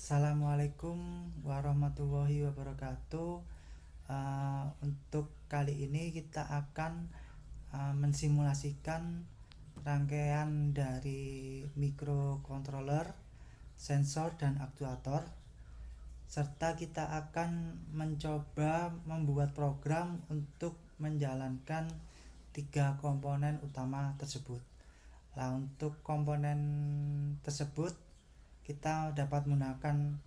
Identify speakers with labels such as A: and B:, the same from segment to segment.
A: Assalamualaikum warahmatullahi wabarakatuh. Untuk kali ini kita akan mensimulasikan rangkaian dari microcontroller, sensor dan aktuator, serta kita akan mencoba membuat program untuk menjalankan 3 komponen utama tersebut. Nah, untuk komponen tersebut kita dapat menggunakan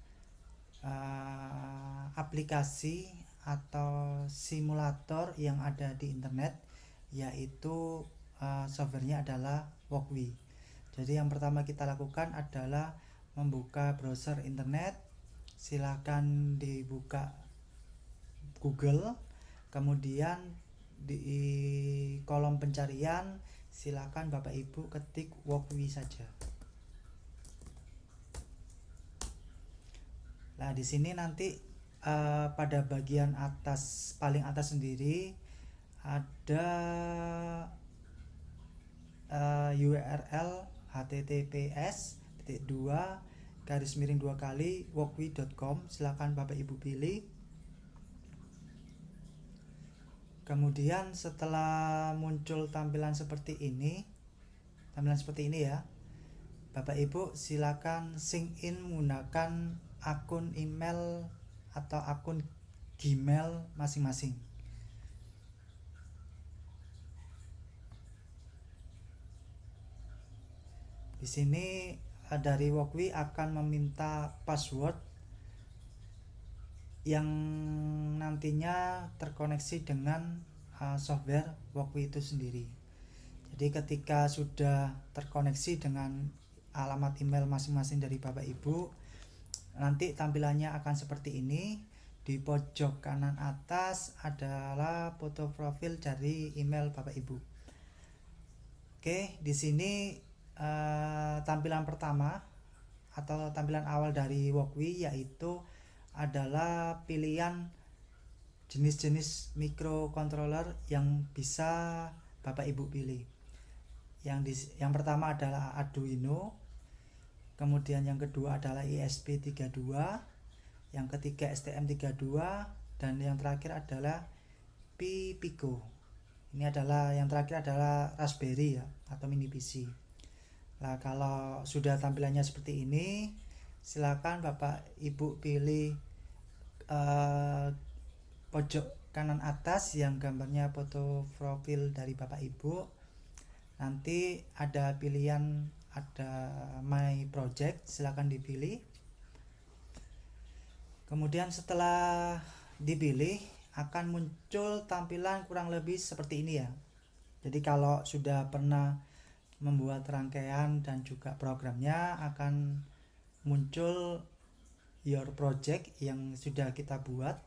A: aplikasi atau simulator yang ada di internet, yaitu softwarenya adalah Walkwi. Jadi yang pertama kita lakukan adalah membuka browser internet. Silakan dibuka Google, kemudian di kolom pencarian silakan Bapak Ibu ketik Walkwi saja. Nah, di sini nanti pada bagian atas, paling atas sendiri ada URL https://walkwi.com. Silakan Bapak Ibu pilih. Kemudian setelah muncul tampilan seperti ini ya, Bapak Ibu silakan sign in menggunakan akun email atau akun Gmail masing-masing. Di sini dari Walkwi akan meminta password yang nantinya terkoneksi dengan software Walkwi itu sendiri. Jadi ketika sudah terkoneksi dengan alamat email masing-masing dari Bapak Ibu, nanti tampilannya akan seperti ini. Di pojok kanan atas adalah foto profil dari email Bapak Ibu. Oke, di sini tampilan pertama atau tampilan awal dari Walkwi yaitu adalah pilihan jenis-jenis microcontroller yang bisa Bapak Ibu pilih. Yang pertama adalah Arduino, kemudian yang kedua adalah ESP32, yang ketiga STM32, dan yang terakhir adalah Pico. Ini adalah yang terakhir adalah Raspberry ya, atau mini PC. Nah, kalau sudah tampilannya seperti ini, silakan Bapak Ibu pilih pojok kanan atas yang gambarnya foto profil dari Bapak Ibu. Nanti ada pilihan, ada My Project, silakan dipilih. Kemudian setelah dipilih akan muncul tampilan kurang lebih seperti ini ya. Jadi kalau sudah pernah membuat rangkaian dan juga programnya, akan muncul your project yang sudah kita buat.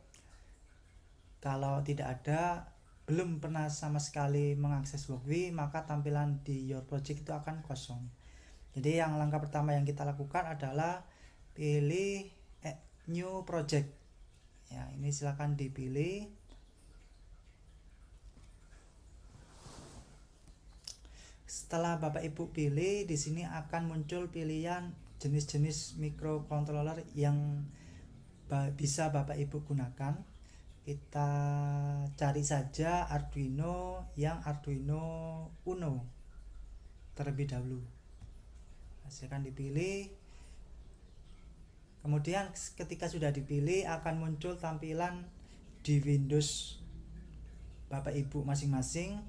A: Kalau tidak ada, belum pernah sama sekali mengakses Walkwi, maka tampilan di your project itu akan kosong. Jadi yang langkah pertama yang kita lakukan adalah pilih new project. Ya, ini silakan dipilih. Setelah Bapak Ibu pilih, di sini akan muncul pilihan jenis-jenis microcontroller yang bisa Bapak Ibu gunakan. Kita cari saja Arduino yang Arduino Uno terlebih dahulu. Silakan dipilih. Kemudian ketika sudah dipilih akan muncul tampilan di Windows Bapak Ibu masing-masing.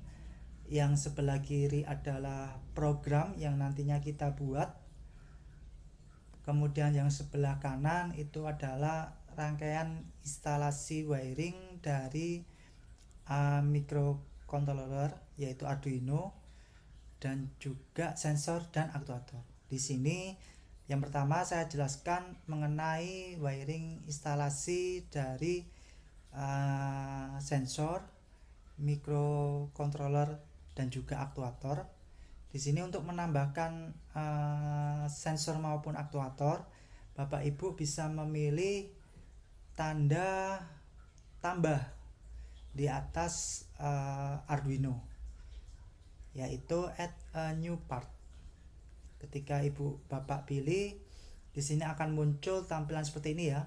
A: Yang sebelah kiri adalah program yang nantinya kita buat. Kemudian yang sebelah kanan itu adalah rangkaian instalasi wiring dari microcontroller yaitu Arduino dan juga sensor dan aktuator. Di sini yang pertama saya jelaskan mengenai wiring instalasi dari sensor, microcontroller dan juga aktuator. Di sini untuk menambahkan sensor maupun aktuator, Bapak Ibu bisa memilih tanda tambah di atas Arduino, yaitu add a new part. Ketika Ibu Bapak pilih, Di sini akan muncul tampilan seperti ini ya.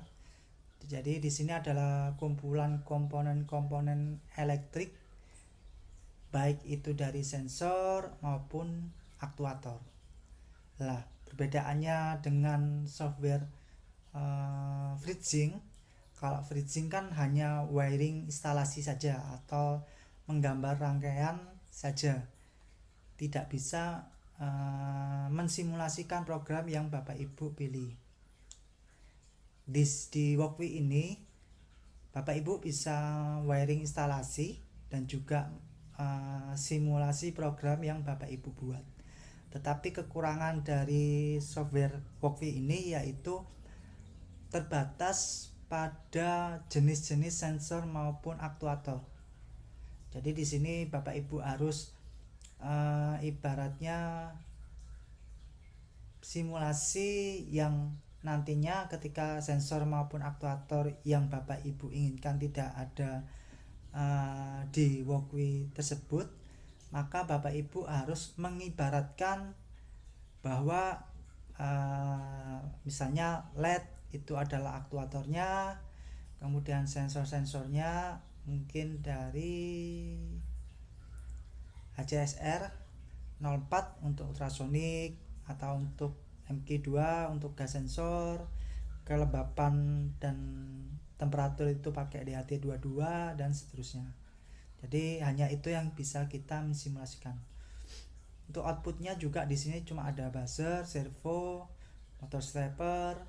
A: Jadi di sini adalah kumpulan komponen-komponen elektrik, baik itu dari sensor maupun aktuator. Lah, perbedaannya dengan software FreeSync, kalau FreeSync kan hanya wiring instalasi saja atau menggambar rangkaian saja, tidak bisa mensimulasikan program yang Bapak Ibu pilih. Di Walkway ini Bapak Ibu bisa wiring instalasi dan juga simulasi program yang Bapak Ibu buat. Tetapi kekurangan dari software Walkway ini yaitu terbatas pada jenis-jenis sensor maupun aktuator. Jadi di sini Bapak Ibu harus ibaratnya simulasi yang nantinya ketika sensor maupun aktuator yang Bapak Ibu inginkan tidak ada di Walkway tersebut, maka Bapak Ibu harus mengibaratkan bahwa misalnya LED itu adalah aktuatornya, kemudian sensor-sensornya mungkin dari HCSR 04 untuk ultrasonik atau untuk MQ2 untuk gas sensor, kelembapan dan temperatur itu pakai DHT22 dan seterusnya. Jadi hanya itu yang bisa kita mensimulasikan. Untuk outputnya juga di sini cuma ada buzzer, servo, motor stepper,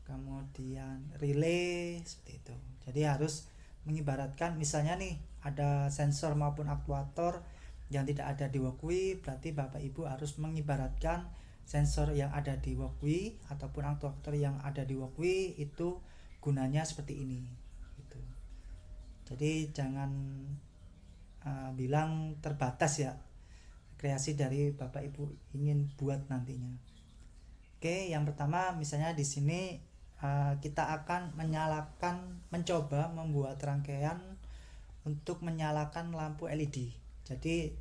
A: kemudian relay seperti itu. Jadi harus mengibaratkan misalnya nih ada sensor maupun aktuator yang tidak ada di Walkway, berarti Bapak Ibu harus mengibaratkan sensor yang ada di Walkway ataupun aktuator yang ada di Walkway itu gunanya seperti ini gitu. Jadi jangan bilang terbatas ya kreasi dari Bapak Ibu ingin buat nantinya. Oke, yang pertama misalnya di sini kita akan mencoba membuat rangkaian untuk menyalakan lampu LED. Jadi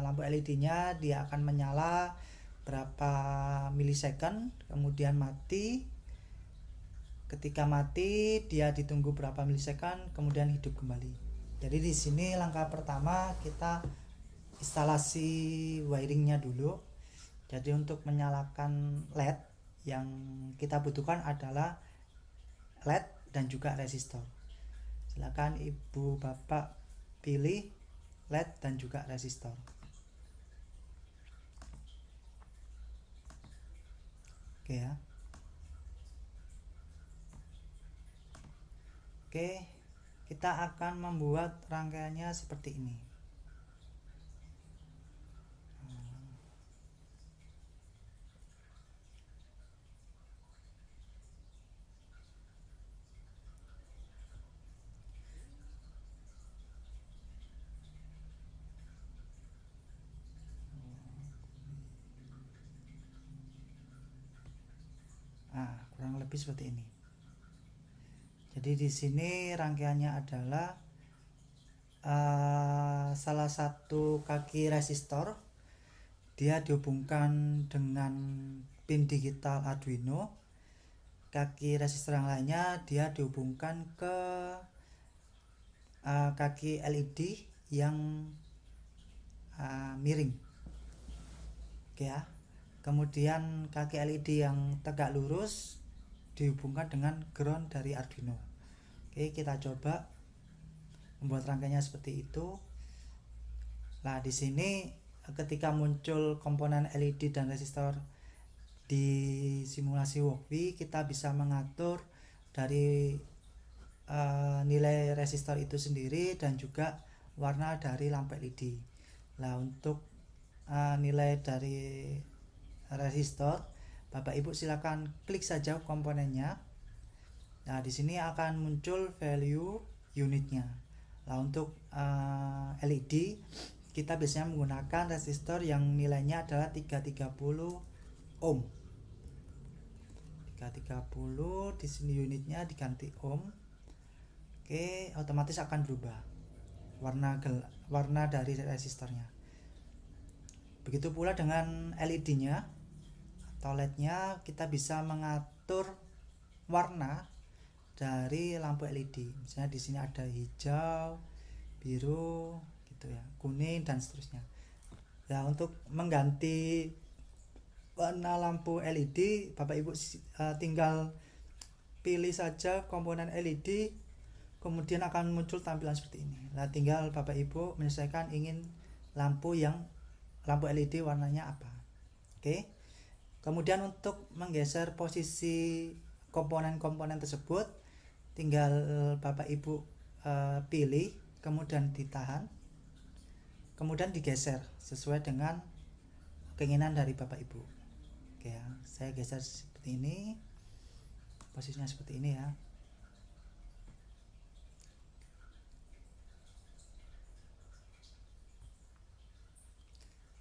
A: lampu LED-nya dia akan menyala berapa milisecond, kemudian mati. Ketika mati dia ditunggu berapa milisecond, kemudian hidup kembali. Jadi di sini langkah pertama kita instalasi wiringnya dulu. Jadi untuk menyalakan LED yang kita butuhkan adalah LED dan juga resistor. Silakan Ibu Bapak pilih LED dan juga resistor. Oke ya. Oke, kita akan membuat rangkaiannya seperti ini. Kurang lebih seperti ini. Jadi di sini rangkaiannya adalah salah satu kaki resistor, dia dihubungkan dengan pin digital Arduino. Kaki resistor yang lainnya dia dihubungkan ke kaki LED yang miring. Oke ya. Kemudian kaki LED yang tegak lurus dihubungkan dengan ground dari Arduino. Oke, kita coba membuat rangkaiannya seperti itu. Nah, di sini ketika muncul komponen LED dan resistor di simulasi Walkway, kita bisa mengatur dari nilai resistor itu sendiri dan juga warna dari lampu LED. Nah, untuk nilai dari resistor, Bapak Ibu silakan klik saja komponennya. Nah, di sini akan muncul value unitnya. Nah, untuk LED kita biasanya menggunakan resistor yang nilainya adalah 330 ohm. 330 di sini unitnya diganti ohm. Oke, otomatis akan berubah warna dari resistornya. Begitu pula dengan LED-nya toiletnya kita bisa mengatur warna dari lampu LED. Misalnya di sini ada hijau, biru gitu ya, kuning dan seterusnya. Ya, untuk mengganti warna lampu LED, Bapak Ibu tinggal pilih saja komponen LED, kemudian akan muncul tampilan seperti ini. Nah, tinggal Bapak Ibu menyesuaikan ingin lampu LED warnanya apa. Oke. Kemudian untuk menggeser posisi komponen-komponen tersebut, tinggal Bapak Ibu pilih, kemudian ditahan, kemudian digeser sesuai dengan keinginan dari Bapak Ibu. Oke ya, saya geser seperti ini, posisinya seperti ini ya.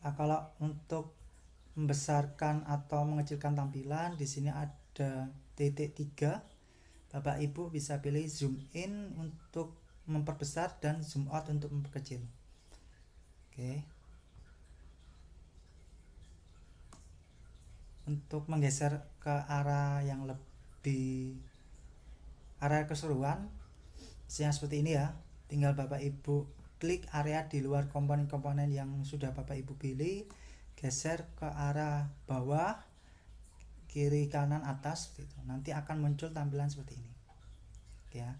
A: Nah, kalau untuk membesarkan atau mengecilkan tampilan, di sini ada titik 3. Bapak Ibu bisa pilih zoom in untuk memperbesar dan zoom out untuk memperkecil. Oke. Untuk menggeser ke arah yang lebih arah keseruan, misalnya seperti ini ya, tinggal Bapak Ibu klik area di luar komponen-komponen yang sudah Bapak Ibu pilih, geser ke arah bawah, kiri, kanan, atas gitu. Nanti akan muncul tampilan seperti ini. Oke ya.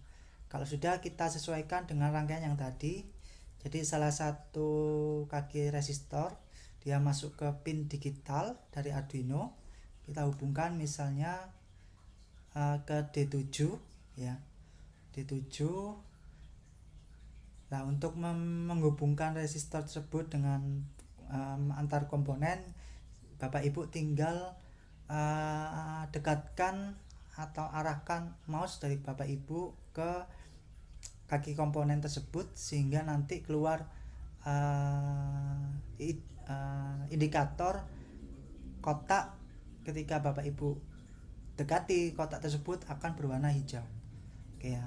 A: Kalau sudah, kita sesuaikan dengan rangkaian yang tadi. Jadi salah satu kaki resistor dia masuk ke pin digital dari Arduino, kita hubungkan misalnya ke D7 ya, D7. Nah, untuk menghubungkan resistor tersebut dengan antar komponen, Bapak Ibu tinggal dekatkan atau arahkan mouse dari Bapak Ibu ke kaki komponen tersebut sehingga nanti keluar indikator kotak. Ketika Bapak Ibu dekati kotak tersebut akan berwarna hijau. Oke ya.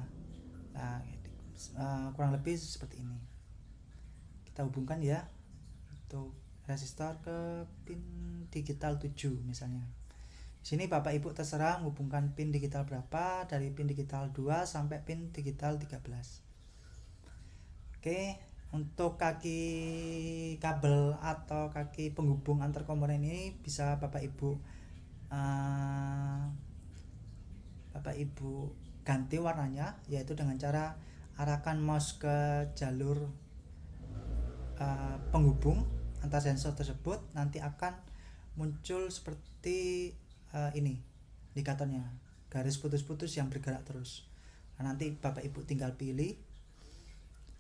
A: Nah, kurang lebih seperti ini. Kita hubungkan ya untuk resistor ke pin digital 7 misalnya. Sini Bapak Ibu terserah menghubungkan pin digital berapa, dari pin digital 2 sampai pin digital 13. Oke, untuk kaki kabel atau kaki penghubung antar komponen ini bisa Bapak Ibu ganti warnanya, yaitu dengan cara arahkan mouse ke jalur penghubung antar sensor tersebut, nanti akan muncul seperti ini indikatornya, garis putus-putus yang bergerak terus. Nah, nanti Bapak Ibu tinggal pilih.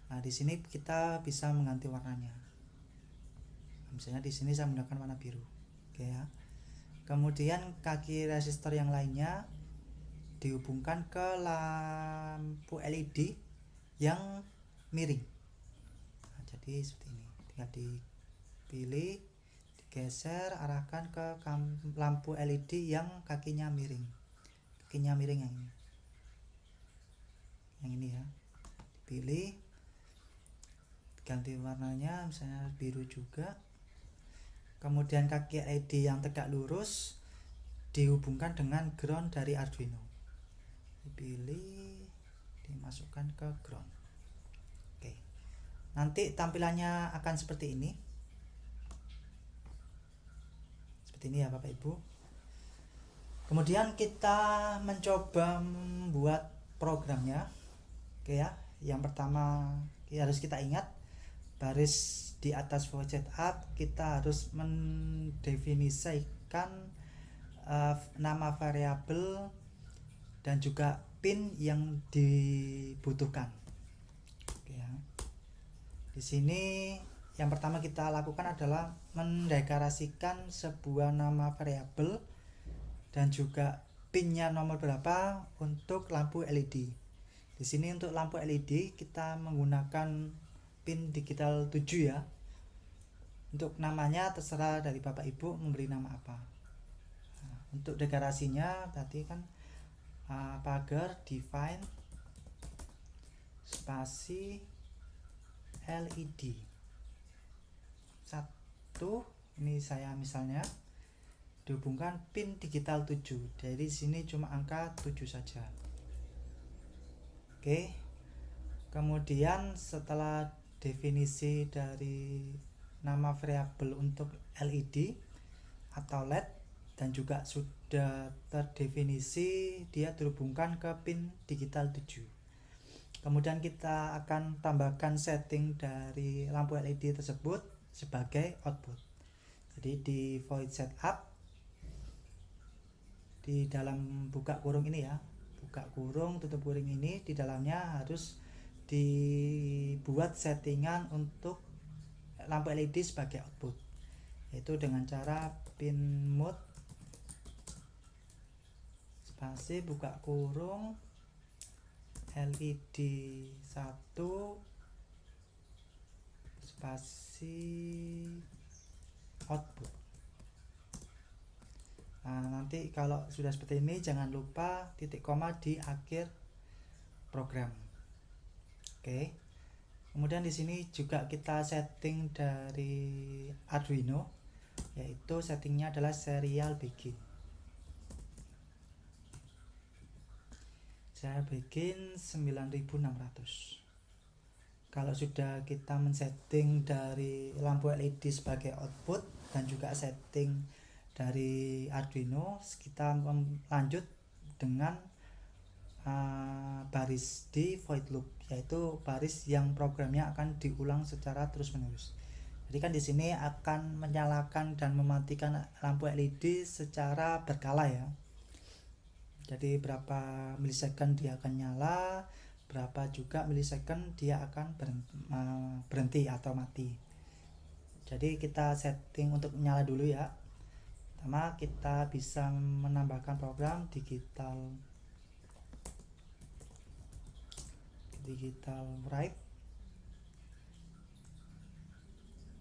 A: Nah, di sini kita bisa mengganti warnanya. Misalnya di sini saya menggunakan warna biru. Oke ya. Kemudian kaki resistor yang lainnya dihubungkan ke lampu LED yang miring. Nah, jadi seperti ini. Tinggal dipilih, digeser, arahkan ke lampu LED yang kakinya miring. Kakinya miring yang ini. Yang ini ya. Dipilih, ganti warnanya misalnya biru juga. Kemudian kaki LED yang tegak lurus dihubungkan dengan ground dari Arduino. Dipilih, dimasukkan ke ground. Oke. Nanti tampilannya akan seperti ini. Seperti ini ya Bapak Ibu. Kemudian kita mencoba membuat programnya. Oke ya. Yang pertama harus kita ingat, baris di atas void setup kita harus mendefinisikan nama variabel dan juga pin yang dibutuhkan. Oke ya. Di sini yang pertama kita lakukan adalah mendeklarasikan sebuah nama variabel dan juga pinnya nomor berapa untuk lampu LED. Di sini untuk lampu LED kita menggunakan pin digital 7 ya. Untuk namanya terserah dari Bapak Ibu memberi nama apa. Nah, untuk deklarasinya tadi kan pagar define spasi LED 1. Ini saya misalnya dihubungkan pin digital 7. Jadi sini cuma angka 7 saja. Oke. Kemudian setelah definisi dari nama variabel untuk LED atau LED dan juga sudah terdefinisi dia terhubungkan ke pin digital 7. Kemudian kita akan tambahkan setting dari lampu LED tersebut sebagai output. Jadi di void setup di dalam buka kurung ini ya, buka kurung tutup kurung ini, di dalamnya harus dibuat settingan untuk lampu LED sebagai output, yaitu dengan cara pin mode spasi buka kurung LED 1 spasi output. Nah, nanti kalau sudah seperti ini jangan lupa titik koma di akhir program. Oke. Kemudian di sini juga kita setting dari Arduino, yaitu settingnya adalah serial begin. Serial begin 9600. Kalau sudah kita men-setting dari lampu LED sebagai output dan juga setting dari Arduino, kita lanjut dengan baris di void loop, yaitu baris yang programnya akan diulang secara terus-menerus. Jadi kan di sini akan menyalakan dan mematikan lampu LED secara berkala ya. Jadi berapa milisecond dia akan nyala, berapa juga milisecond dia akan berhenti atau mati. Jadi kita setting untuk nyala dulu ya. Pertama kita bisa menambahkan program digital write.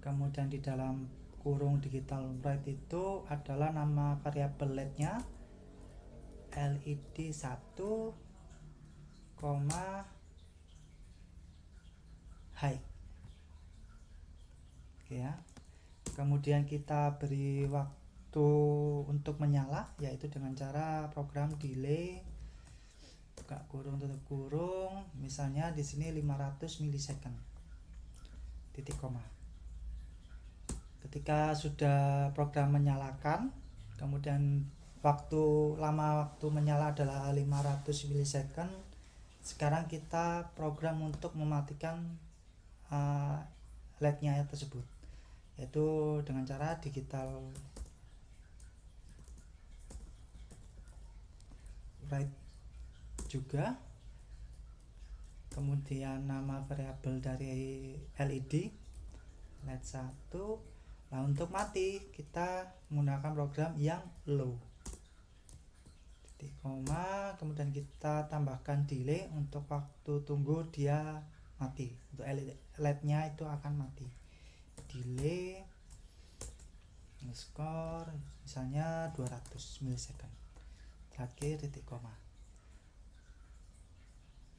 A: Kemudian di dalam kurung digital write itu adalah nama variabel LED-nya LED 1, high. Oke ya. Kemudian kita beri waktu untuk menyala, yaitu dengan cara program delay buka kurung tutup kurung, misalnya di sini 500 milisecond. Titik koma. Ketika sudah program menyalakan, kemudian lama waktu menyala adalah 500 milisecond. Sekarang kita program untuk mematikan LED-nya tersebut, yaitu dengan cara digital write juga. Kemudian nama variabel dari LED 1. Nah, untuk mati kita menggunakan program yang low. Titik koma, kemudian kita tambahkan delay untuk waktu tunggu dia mati. Untuk LED-nya itu akan mati. Delay skor misalnya 200 milisecond. Terakhir titik koma.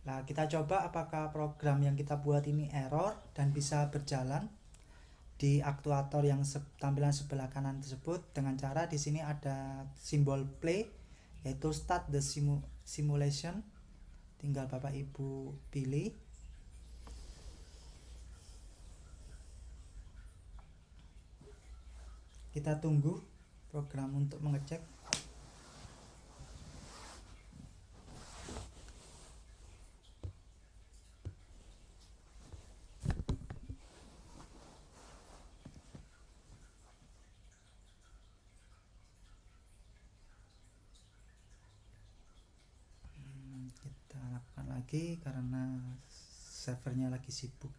A: Nah, kita coba apakah program yang kita buat ini error dan bisa berjalan di aktuator yang tampilan sebelah kanan tersebut dengan cara di sini ada simbol play, yaitu start the simulation. Tinggal Bapak Ibu pilih. Kita tunggu program untuk mengecek. Kita lakukan lagi karena servernya lagi sibuk.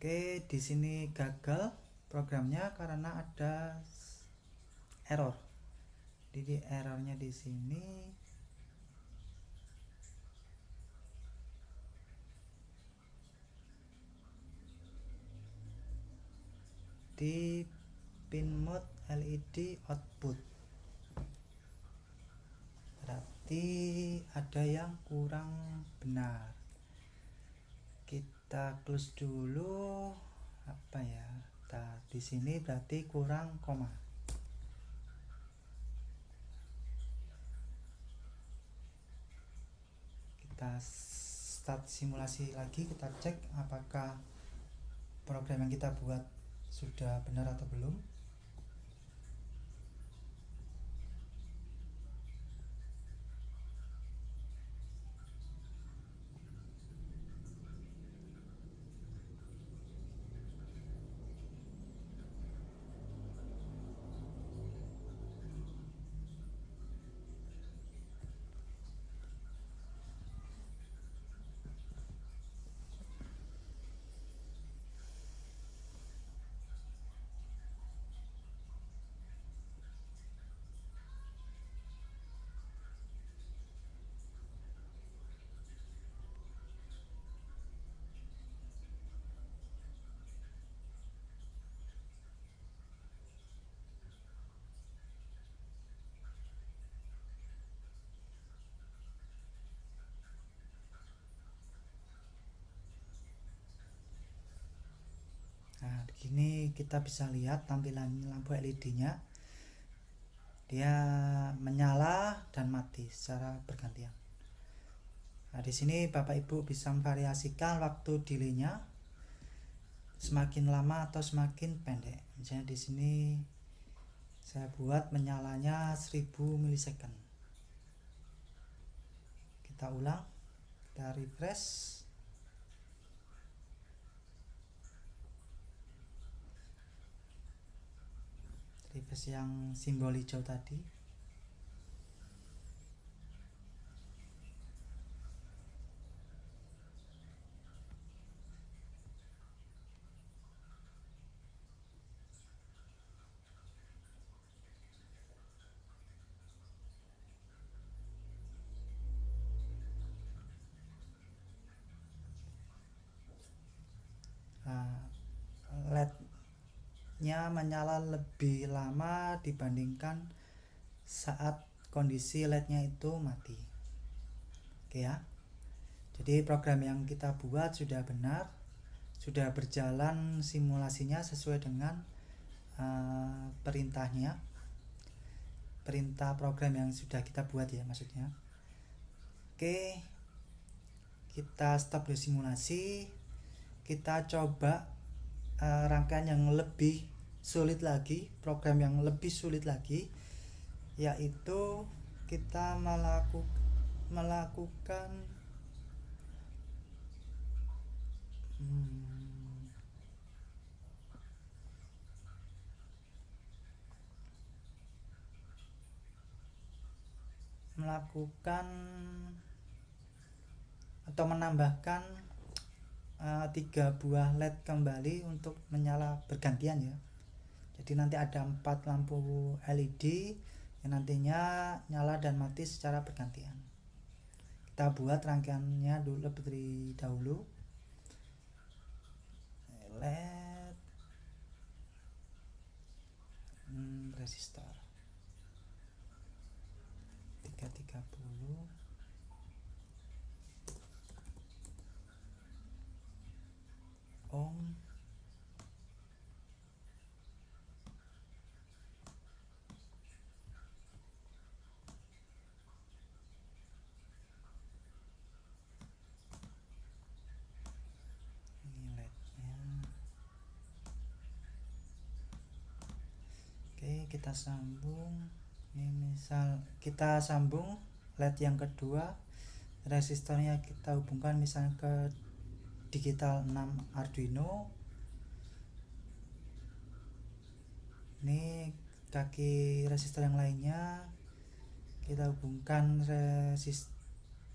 A: Oke, di sini gagal programnya karena ada error. Jadi errornya di sini di pin mode LED output. Berarti ada yang kurang benar. Kita close dulu. apa ya, di sini berarti kurang koma. Kita start simulasi lagi, kita cek apakah program yang kita buat sudah benar atau belum. Nah, begini kita bisa lihat tampilan lampu LED-nya. Dia menyala dan mati secara bergantian. Nah, di sini Bapak Ibu bisa memvariasikan waktu delay-nya semakin lama atau semakin pendek. Misalnya di sini saya buat menyalanya 1000 milisecond. Kita ulang, kita refresh. Refresh yang simbol hijau tadi. Nah, LED-nya menyala lebih lama dibandingkan saat kondisi LED-nya itu mati. Oke ya. Jadi program yang kita buat sudah benar, sudah berjalan simulasinya sesuai dengan perintahnya, perintah program yang sudah kita buat ya maksudnya. Oke, kita stop dulu simulasi, kita coba rangkaian yang lebih sulit lagi, program yang lebih sulit lagi, yaitu kita melakukan atau menambahkan 3 buah LED kembali untuk menyala bergantian ya. Jadi nanti ada 4 lampu LED yang nantinya nyala dan mati secara bergantian. Kita buat rangkaiannya dulu lebih dahulu. LED resistor 330 ohm, ini LED-nya. Oke, kita sambung. Ini misal kita sambung LED yang kedua, resistornya kita hubungkan misalnya ke digital 6 Arduino. Ini kaki resistor yang lainnya kita hubungkan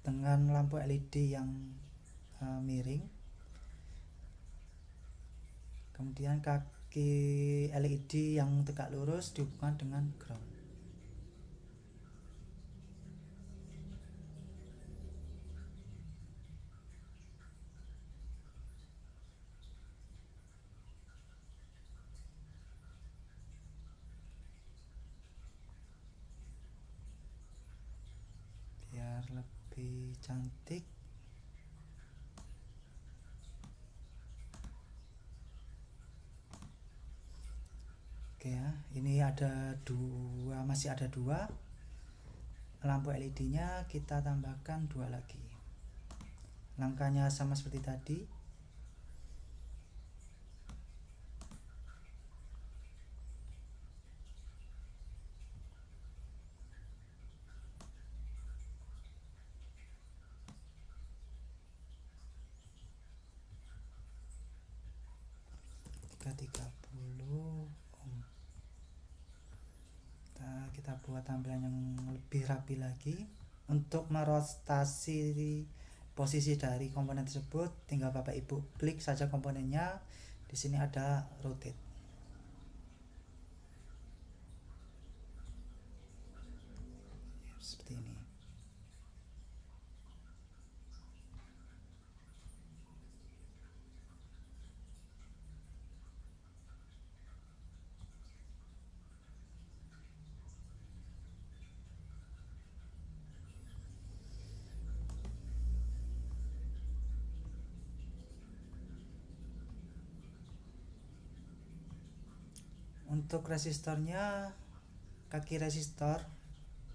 A: dengan lampu LED yang miring. Kemudian kaki LED yang tegak lurus dihubungkan dengan ground. Biar lebih cantik, Ini ada dua, masih ada dua lampu LED nya, kita tambahkan dua lagi. Langkahnya sama seperti tadi. Tiga 30 ohm. Kita buat tampilan yang lebih rapi lagi. Untuk merotasi posisi dari komponen tersebut, tinggal Bapak Ibu klik saja komponennya. Di sini ada rotate. Seperti ini. Untuk resistornya, kaki resistor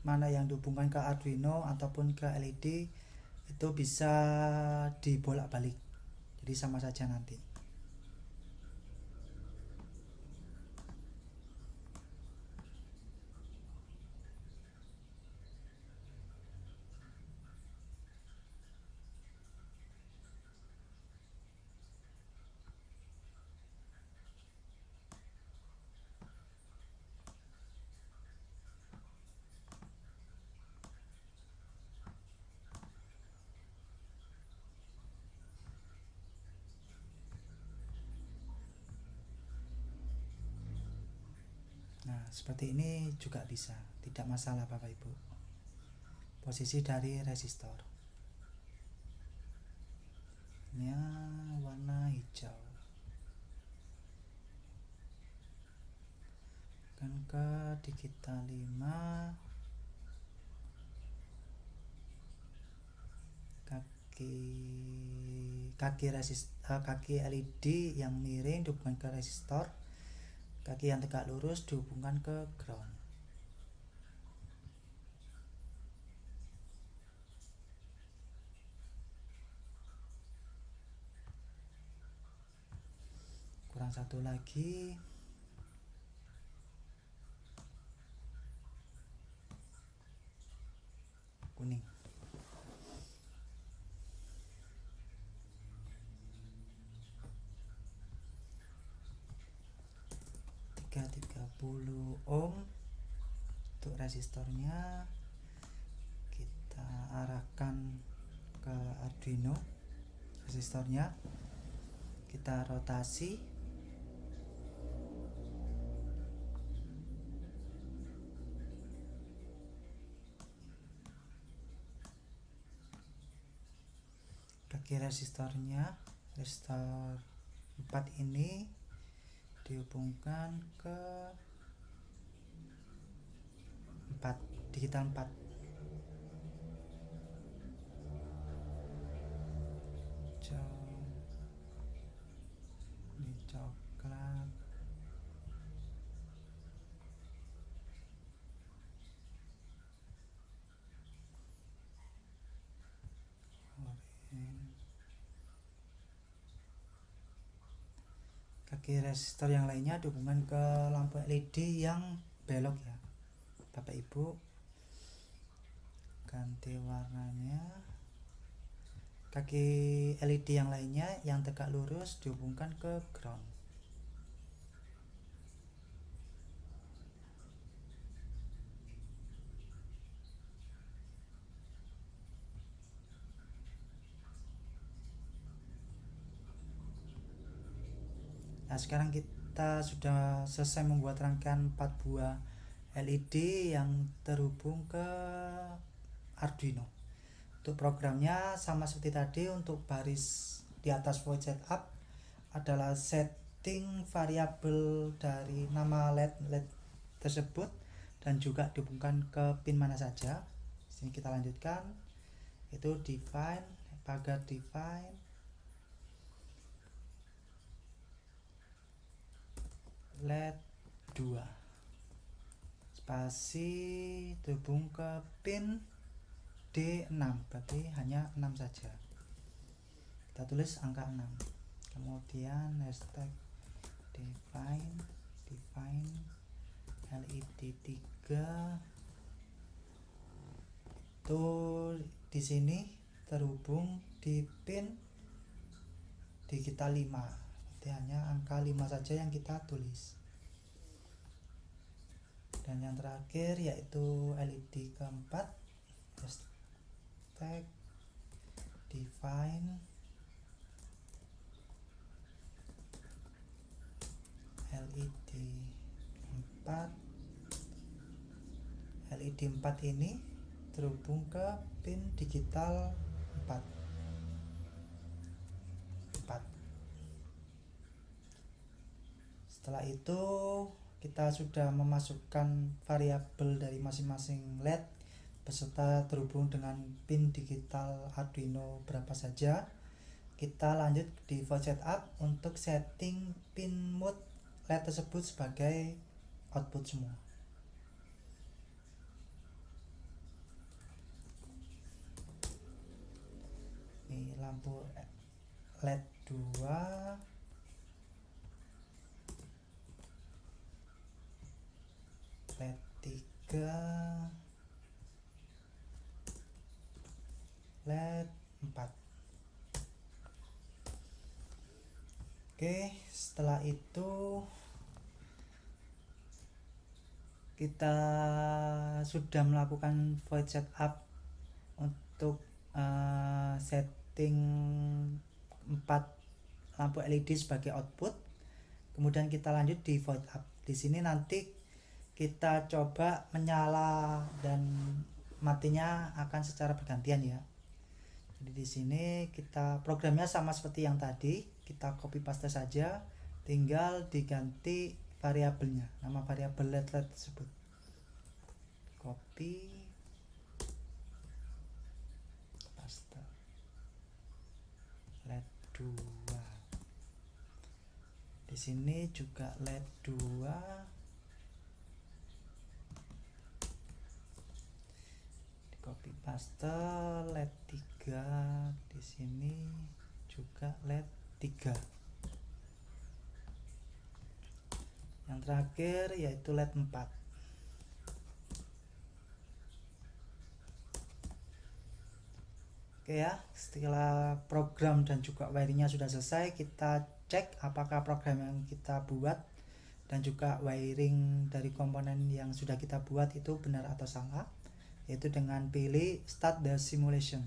A: mana yang dihubungkan ke Arduino ataupun ke LED itu bisa dibolak-balik, jadi sama saja nanti. Nah, seperti ini juga bisa, tidak masalah Bapak Ibu. Posisi dari resistor nya warna hijau, kan ke digital 5, kaki LED yang miring dihubungkan ke resistor, kaki yang tegak lurus dihubungkan ke ground. Kurang satu lagi. Kuning. Tiga 30 ohm untuk resistornya. Kita arahkan ke Arduino resistornya, kita rotasi. Kaki resistornya, resistor 4 ini dihubungkan ke 4, digital 4. Ini coklat, kaki resistor yang lainnya dihubungkan ke lampu LED yang belok ya Bapak Ibu. Ganti warnanya. Kaki LED yang lainnya yang tegak lurus dihubungkan ke ground. Nah, sekarang kita sudah selesai membuat rangkaian 4 buah LED yang terhubung ke Arduino. Untuk programnya sama seperti tadi. Untuk baris di atas void setup adalah setting variabel dari nama LED tersebut dan juga dihubungkan ke pin mana saja. Sini kita lanjutkan, itu define, pagar define LED 2. spasi terhubung ke pin D6, berarti hanya 6 saja. Kita tulis angka 6. Kemudian hashtag define LED 3 itu di sini terhubung di pin digital 5. Berarti hanya angka 5 saja yang kita tulis. Dan yang terakhir yaitu LED keempat, hashtag define LED 4. LED 4 ini terhubung ke pin digital 4. Setelah itu kita sudah memasukkan variabel dari masing-masing LED beserta terhubung dengan pin digital Arduino berapa saja. Kita lanjut di void setup untuk setting pin mode LED tersebut sebagai output semua. Ini lampu LED 2, LED 3, LED 4. Oke, setelah itu kita sudah melakukan void setup untuk setting 4 lampu LED sebagai output. Kemudian kita lanjut di void up. Di sini nanti kita coba menyala dan matinya akan secara bergantian ya. Jadi di sini kita programnya sama seperti yang tadi, kita copy paste saja, tinggal diganti variabelnya, nama variabel LED tersebut. Copy paste LED 2. Di sini juga LED 2. Copy paste LED 3, di sini juga LED 3. Yang terakhir yaitu LED 4. Oke ya, setelah program dan juga wiringnya sudah selesai, kita cek apakah program yang kita buat dan juga wiring dari komponen yang sudah kita buat itu benar atau salah, yaitu dengan pilih start the simulation.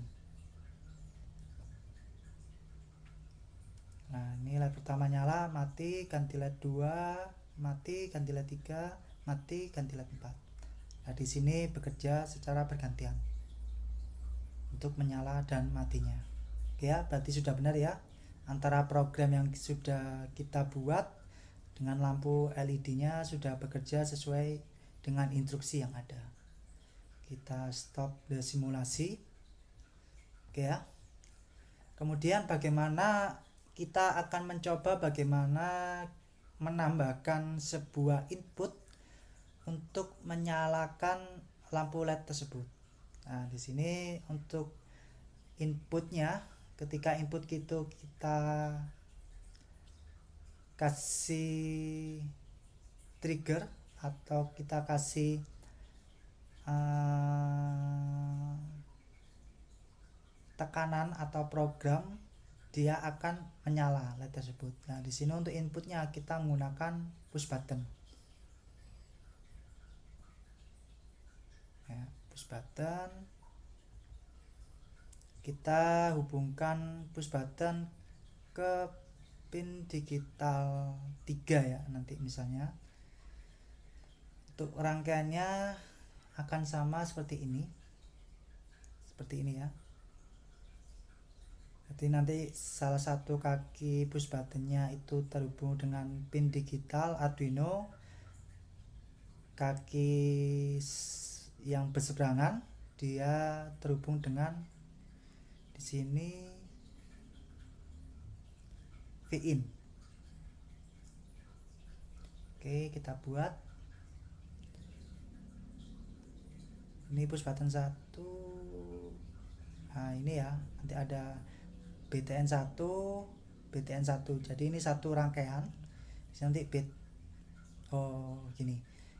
A: Nah, ini LED pertama nyala, mati, ganti LED 2, mati, ganti LED 3, mati, ganti LED 4. Nah, di sini bekerja secara bergantian untuk menyala dan matinya. Oke ya, berarti sudah benar ya, antara program yang sudah kita buat dengan lampu LED-nya sudah bekerja sesuai dengan instruksi yang ada. Kita stop the simulasi. Oke ya. Kemudian bagaimana kita akan mencoba bagaimana menambahkan sebuah input untuk menyalakan lampu LED tersebut. Nah, di sini untuk inputnya, ketika input gitu kita kasih trigger atau kita kasih tekanan atau program, dia akan menyala LED tersebut. Nah, di sini untuk inputnya kita menggunakan push button. Ya, push button. Kita hubungkan push button ke pin digital 3 ya nanti misalnya. Untuk rangkaiannya akan sama seperti ini. Seperti ini ya. Jadi nanti salah satu kaki push buttonnya itu terhubung dengan pin digital Arduino, kaki yang berseberangan dia terhubung dengan di sini Vin. Oke, kita buat. Ini push button 1. Nah ini ya, nanti ada BTN1, BTN1. Jadi ini satu rangkaian. Nanti gini.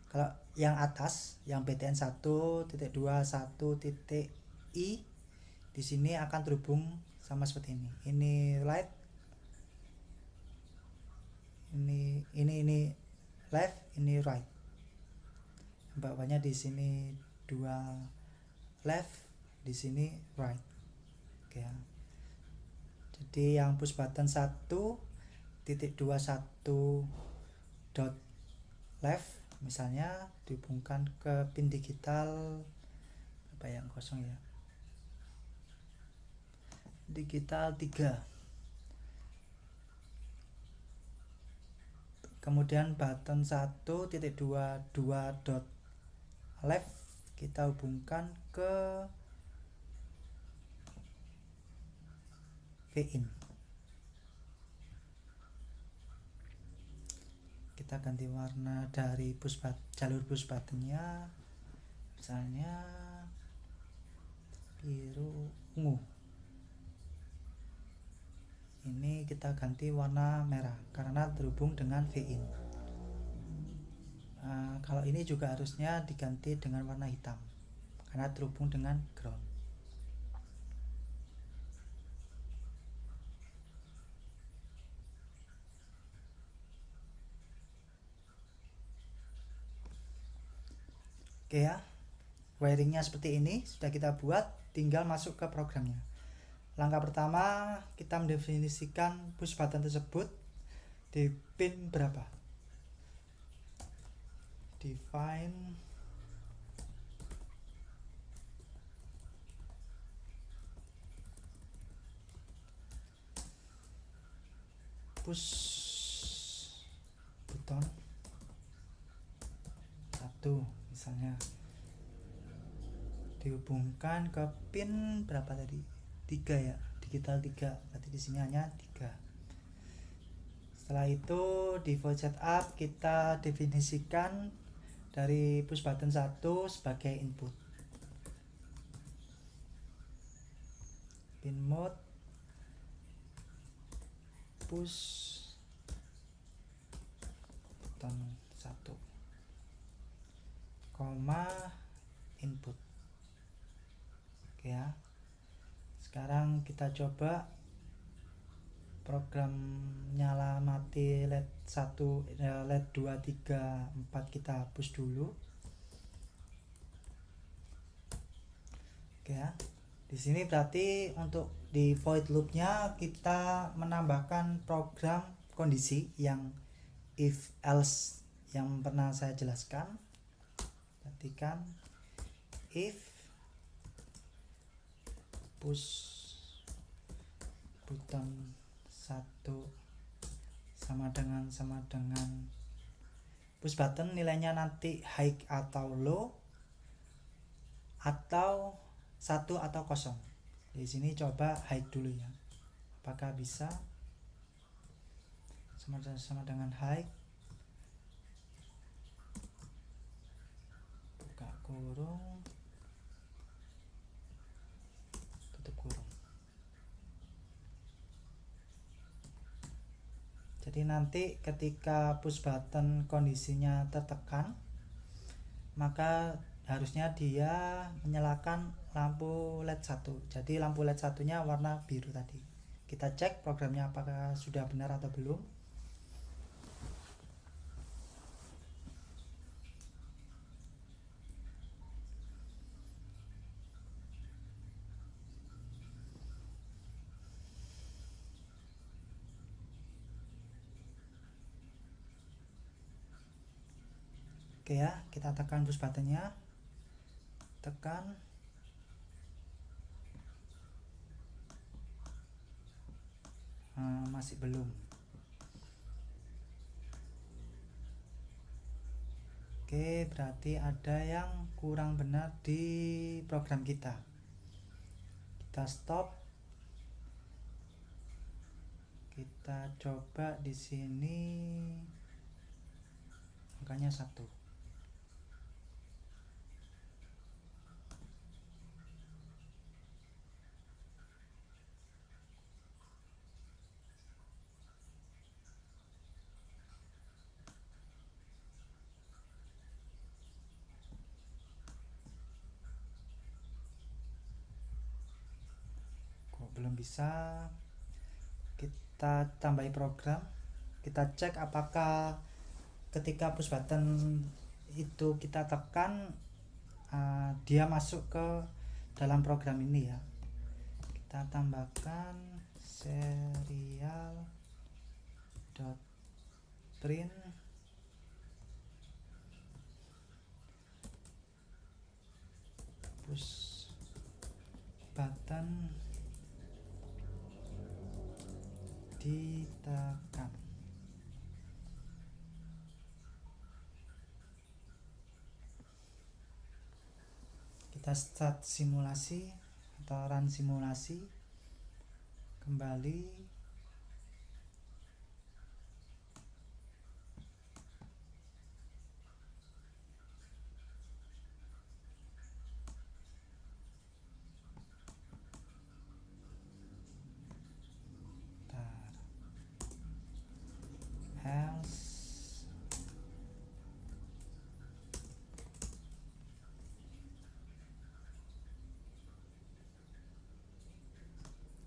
A: Kalau yang atas, yang BTN1.21.I di sini akan terhubung sama seperti ini. Ini right, ini left, ini right. Bawahnya di sini 2 left, di sini right. Oke ya. Jadi yang push button 1.21 dot left misalnya dihubungkan ke pin digital apa yang kosong ya, digital 3. Kemudian button 1.22 dot left kita hubungkan ke VIN. Kita ganti warna dari jalur push buttonnya, misalnya biru ungu. Ini kita ganti warna merah karena terhubung dengan VIN. Kalau ini juga harusnya diganti dengan warna hitam karena terhubung dengan ground. Oke ya, wiringnya seperti ini sudah kita buat, tinggal masuk ke programnya. Langkah pertama, kita mendefinisikan push button tersebut di pin berapa. Define push button 1 misalnya dihubungkan ke pin berapa tadi, 3 ya, digital 3. Berarti di sini hanya 3. Setelah itu di void setup kita definisikan dari push button 1 sebagai input. Pin mode push button 1, input. Oke ya. Sekarang kita coba program nyala mati LED 1, LED 2, 3, 4 kita hapus dulu. Oke ya. Di sini berarti untuk di void loopnya kita menambahkan program kondisi yang if else yang pernah saya jelaskan. Perhatikan, if push button 1 sama dengan push button nilainya nanti high atau low atau 1 atau 0. Di sini coba high dulu ya. Apakah bisa sama dengan high? Buka kurung, tutup kurung. Jadi nanti ketika push button kondisinya tertekan, maka harusnya dia menyalakan lampu LED 1. Jadi lampu LED 1-nya warna biru tadi. Kita cek programnya apakah sudah benar atau belum. Oke ya, kita tekan push buttonnya, tekan, masih belum. Oke, berarti ada yang kurang benar di program kita. Kita stop, kita coba di sini angkanya 1. belum bisa, kita tambahi program, kita cek apakah ketika push button itu kita tekan dia masuk ke dalam program ini ya. Kita tambahkan serial dot print push button ditekan. Kita start simulasi atau run simulasi kembali. Else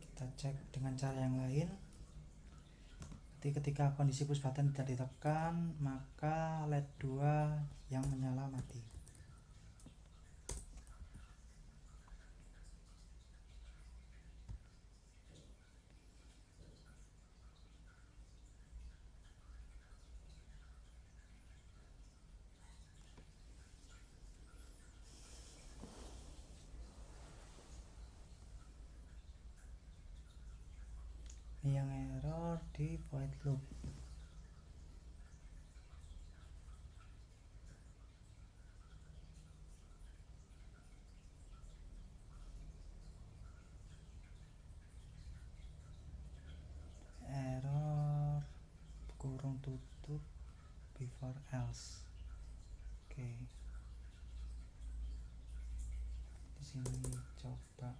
A: kita cek dengan cara yang lain. Jadi ketika kondisi push button tidak ditekan, maka LED 2 yang menyala mati. Ini yang error di void loop. Error kurung tutup before else. Oke. Di sini coba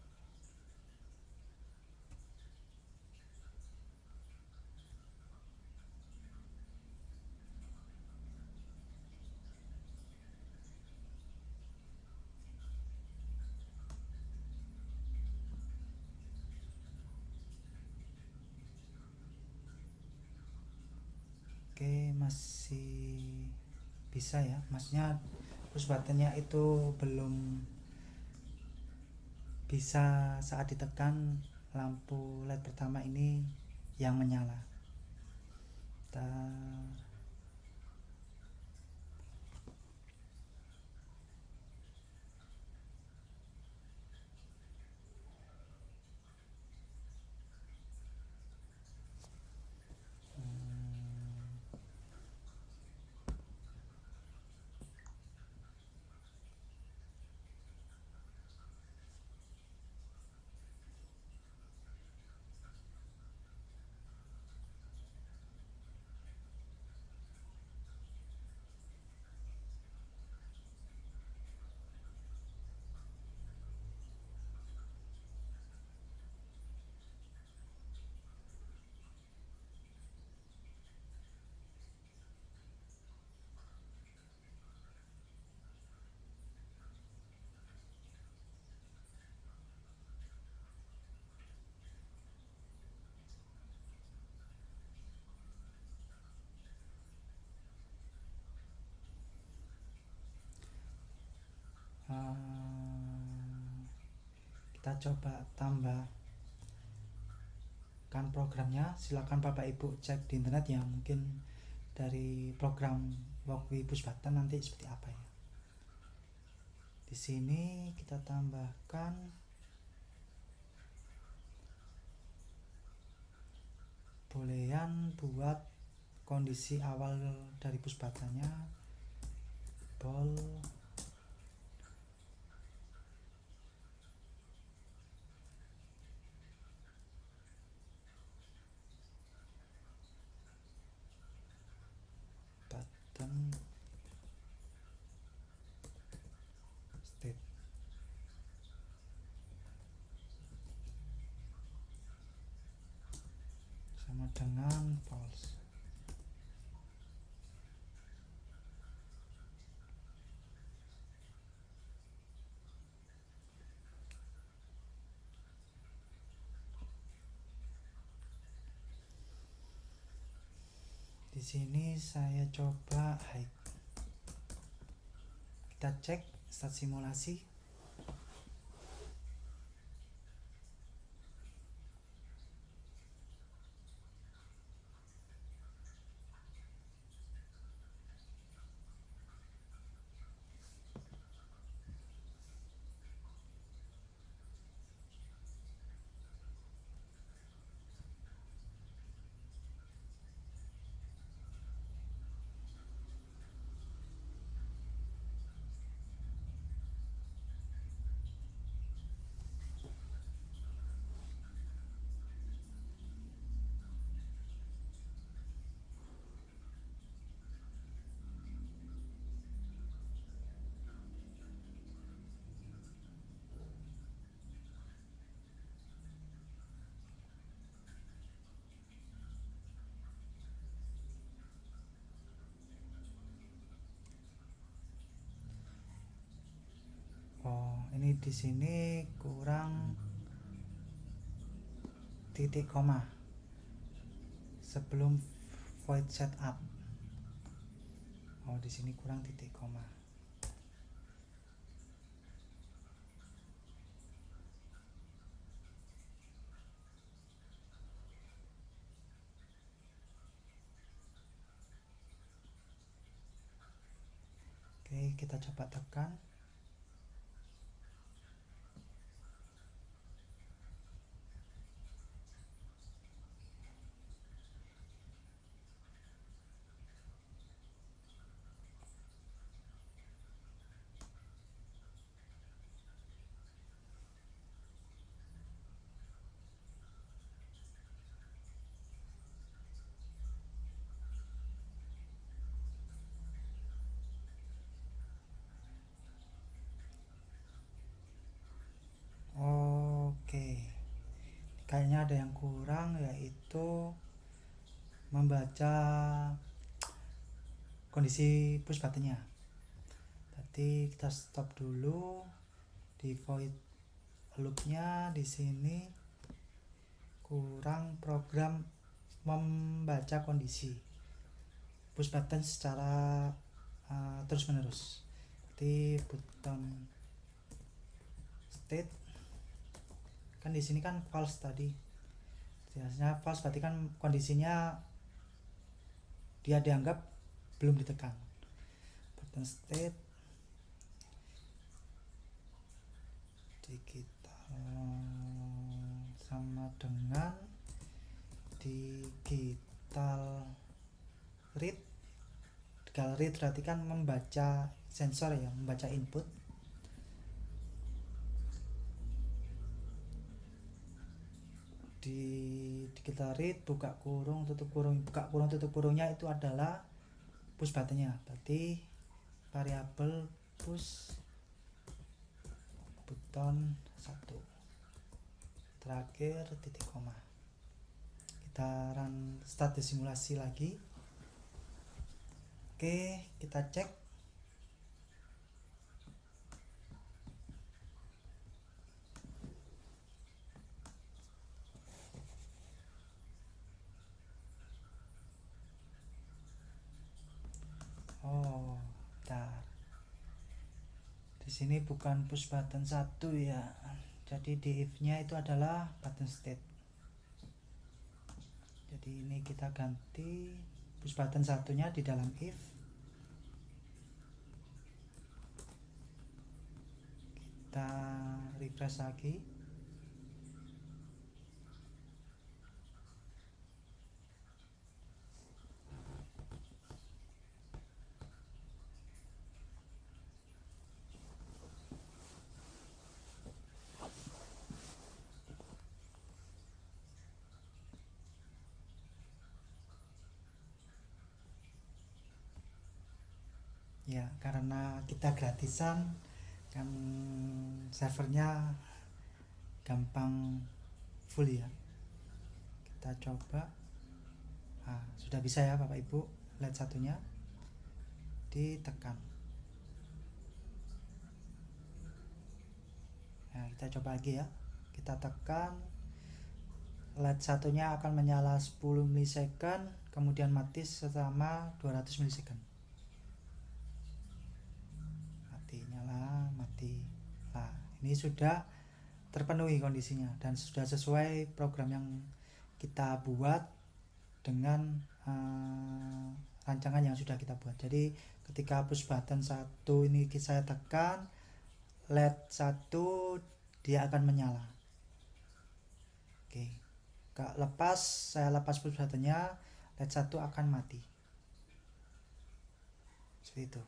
A: masih bisa ya, maksudnya push buttonnya itu belum bisa saat ditekan lampu LED pertama ini yang menyala. Kita coba tambahkan programnya. Silakan Bapak Ibu cek di internet ya, mungkin dari program Walkwi push button nanti seperti apa ya. Di sini kita tambahkan bolehan buat kondisi awal dari push buttonnya, ball button state sama dengan false. Di sini saya coba hide. Kita cek start simulasi. Oh, ini di sini kurang titik koma sebelum void setup. Oh, di sini kurang titik koma. Oke, kita coba tekan. Oke, kayaknya ada yang kurang, yaitu membaca kondisi push buttonnya. Tadi kita stop dulu di void loopnya. Di sini kurang program membaca kondisi push button secara terus menerus. Jadi button state kan di sini kan false tadi. Jelasnya false berarti kan kondisinya dia dianggap belum ditekan. Button state digital sama dengan digital read. Digital read berarti kan membaca sensor ya, membaca input. Di digital read buka kurung tutup kurung, buka kurung tutup kurungnya itu adalah push buttonnya. Berarti variabel push button 1 terakhir titik koma. Kita run start simulasi lagi. Oke, kita cek. Oh, bentar. Di sini bukan push button 1 ya. Jadi di if-nya itu adalah button state. Jadi ini kita ganti push button satunya di dalam if. Kita refresh lagi. Ya, karena kita gratisan kan servernya gampang full ya. Kita coba. Sudah bisa ya Bapak Ibu. LED satunya ditekan. Nah, kita coba lagi ya. Kita tekan. LED satunya akan menyala 10 milisecond, kemudian mati selama 200 milisecond. Mati, nyala, mati. Nah, ini sudah terpenuhi kondisinya dan sudah sesuai program yang kita buat dengan rancangan yang sudah kita buat. Jadi ketika push button 1 ini saya tekan, LED 1 dia akan menyala. Oke. Saya lepas push buttonnya, LED 1 akan mati. Seperti itu.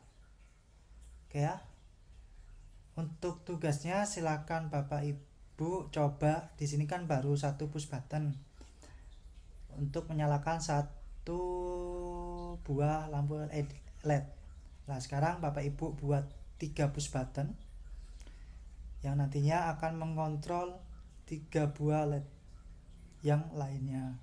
A: Oke ya. Untuk tugasnya silakan Bapak Ibu coba. Di sini kan baru 1 push button. Untuk menyalakan 1 buah lampu LED. Nah, sekarang Bapak Ibu buat 3 push button yang nantinya akan mengontrol 3 buah LED yang lainnya.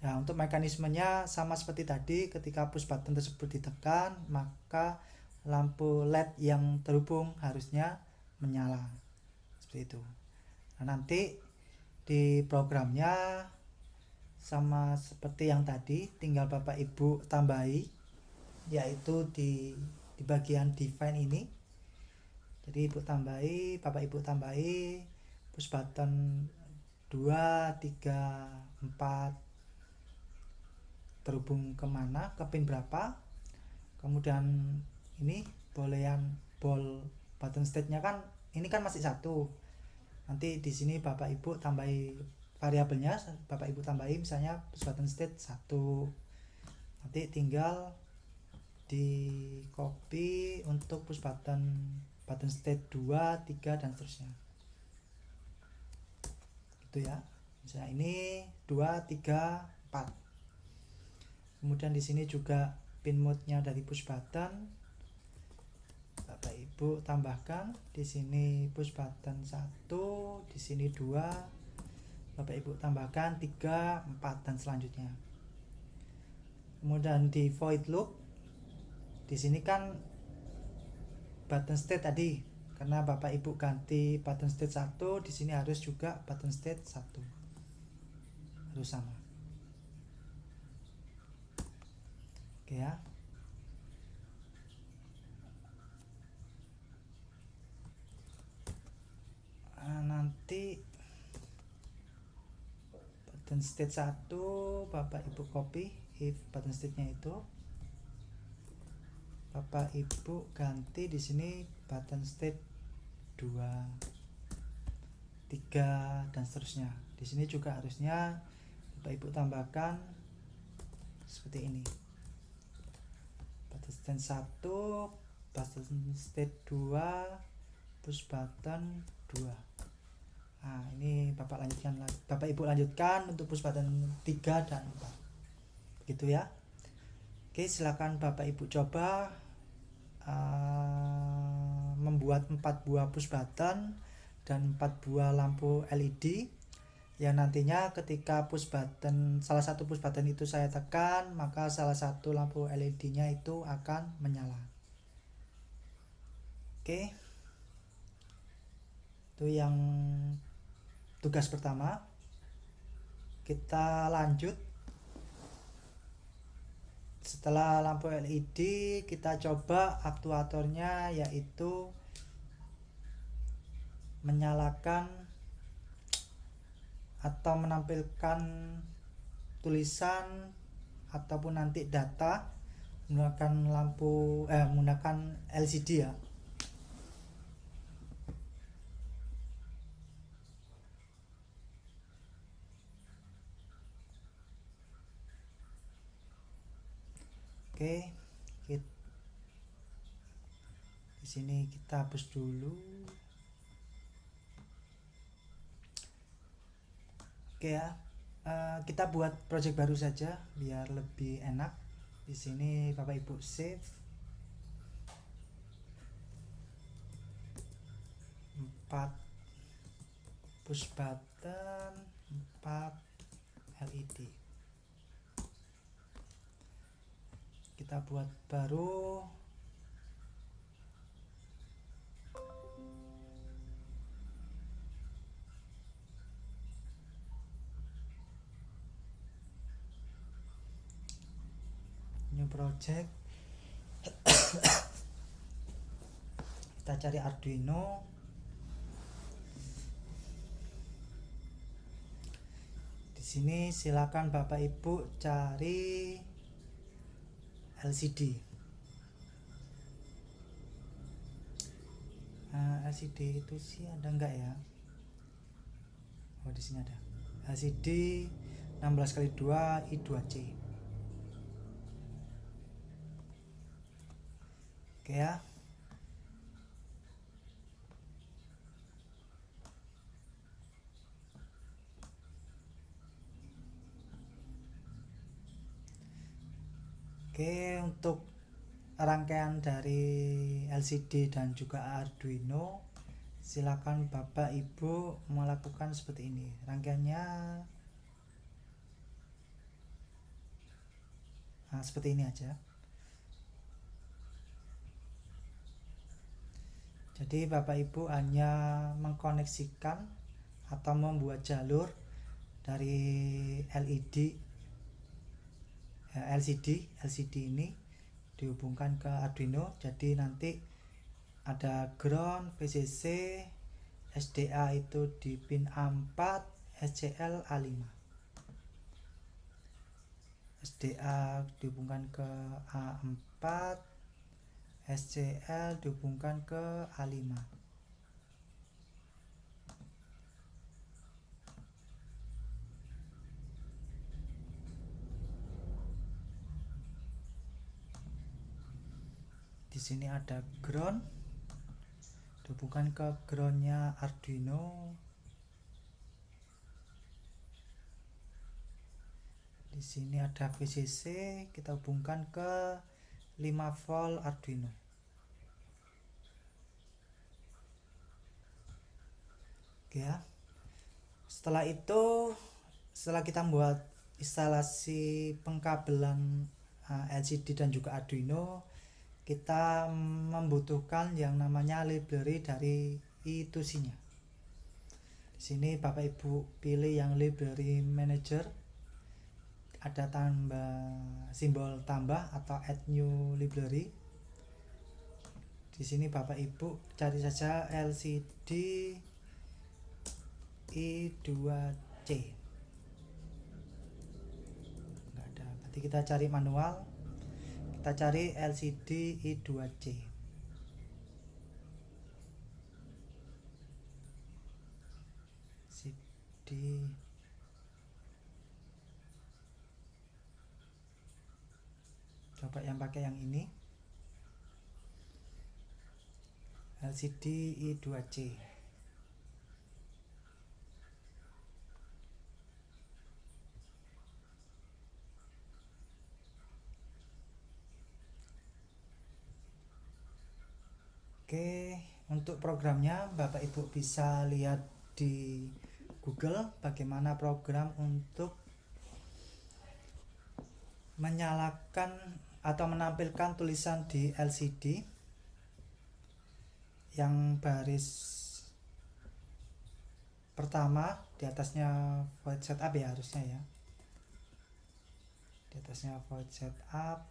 A: Nah, untuk mekanismenya sama seperti tadi, ketika push button tersebut ditekan, maka lampu LED yang terhubung harusnya menyala. Seperti itu. Nah, nanti di programnya sama seperti yang tadi, tinggal Bapak Ibu tambahi, yaitu di bagian define ini. Jadi Bapak Ibu tambahi push button 2, 3, 4 terhubung kemana, ke pin berapa, kemudian ini ball button state-nya kan ini kan masih 1. Nanti di sini Bapak Ibu tambahi variabelnya, Bapak Ibu tambahi misalnya push button state 1. Nanti tinggal di copy untuk push button state 2, 3 dan seterusnya. Gitu ya. Misalnya ini 2, 3, 4. Kemudian di sini juga pin mode-nya dari push button Bapak Ibu tambahkan. Di sini push button 1, di sini 2. Bapak Ibu tambahkan 3, 4 dan selanjutnya. Kemudian di void loop, di sini kan button state tadi, karena Bapak Ibu ganti button state 1, di sini harus juga button state 1. Harus sama. Oke ya. Nanti button state 1 Bapak Ibu copy, if button state-nya itu Bapak Ibu ganti di sini button state 2, 3 dan seterusnya. Di sini juga harusnya Bapak Ibu tambahkan seperti ini. Button state 1, button state 2, push button 2. Nah, ini Bapak Ibu lanjutkan untuk push button 3 dan 4. Gitu ya. Oke, silakan Bapak Ibu coba membuat 4 buah push button dan 4 buah lampu LED yang nantinya ketika salah satu push button itu saya tekan, maka salah satu lampu LED-nya itu akan menyala. Oke. Itu yang tugas pertama. Kita lanjut. Setelah lampu LED, kita coba aktuatornya, yaitu menyalakan atau menampilkan tulisan ataupun nanti data menggunakan LCD ya. Oke, di sini kita hapus dulu. Oke ya, kita buat project baru saja biar lebih enak. Di sini Bapak Ibu save 4 push button, 4 LED. Kita buat baru. project. Kita cari Arduino. Di sini silakan Bapak Ibu cari LCD. LCD itu sih ada enggak ya? Oh, di sini ada. LCD 16x2 I2C. Oke ya. Oke, untuk rangkaian dari LCD dan juga Arduino, silakan Bapak Ibu melakukan seperti ini. Rangkaiannya seperti ini aja. Jadi Bapak Ibu hanya mengkoneksikan atau membuat jalur dari LCD ini dihubungkan ke Arduino. Jadi nanti ada ground, VCC, SDA itu di pin A4, SCL A5. SDA dihubungkan ke A4, SCL dihubungkan ke A5. Di sini ada ground, dihubungkan ke groundnya Arduino. Di sini ada VCC, kita hubungkan ke 5 volt Arduino. Oke ya. Setelah itu, setelah kita membuat instalasi pengkabelan LCD dan juga Arduino, kita membutuhkan yang namanya library dari I2C-nya. Di sini Bapak Ibu pilih yang library manager, ada simbol tambah atau add new library. Di sini Bapak Ibu cari saja LCD I2C. Enggak ada. Berarti kita cari manual. Kita cari LCD I2C. LCD coba yang pakai yang ini, LCD I2C. Oke, untuk programnya Bapak Ibu bisa lihat di Google bagaimana program untuk menyalakan atau menampilkan tulisan di LCD yang baris pertama di atasnya void setup ya, harusnya ya, di atasnya void setup.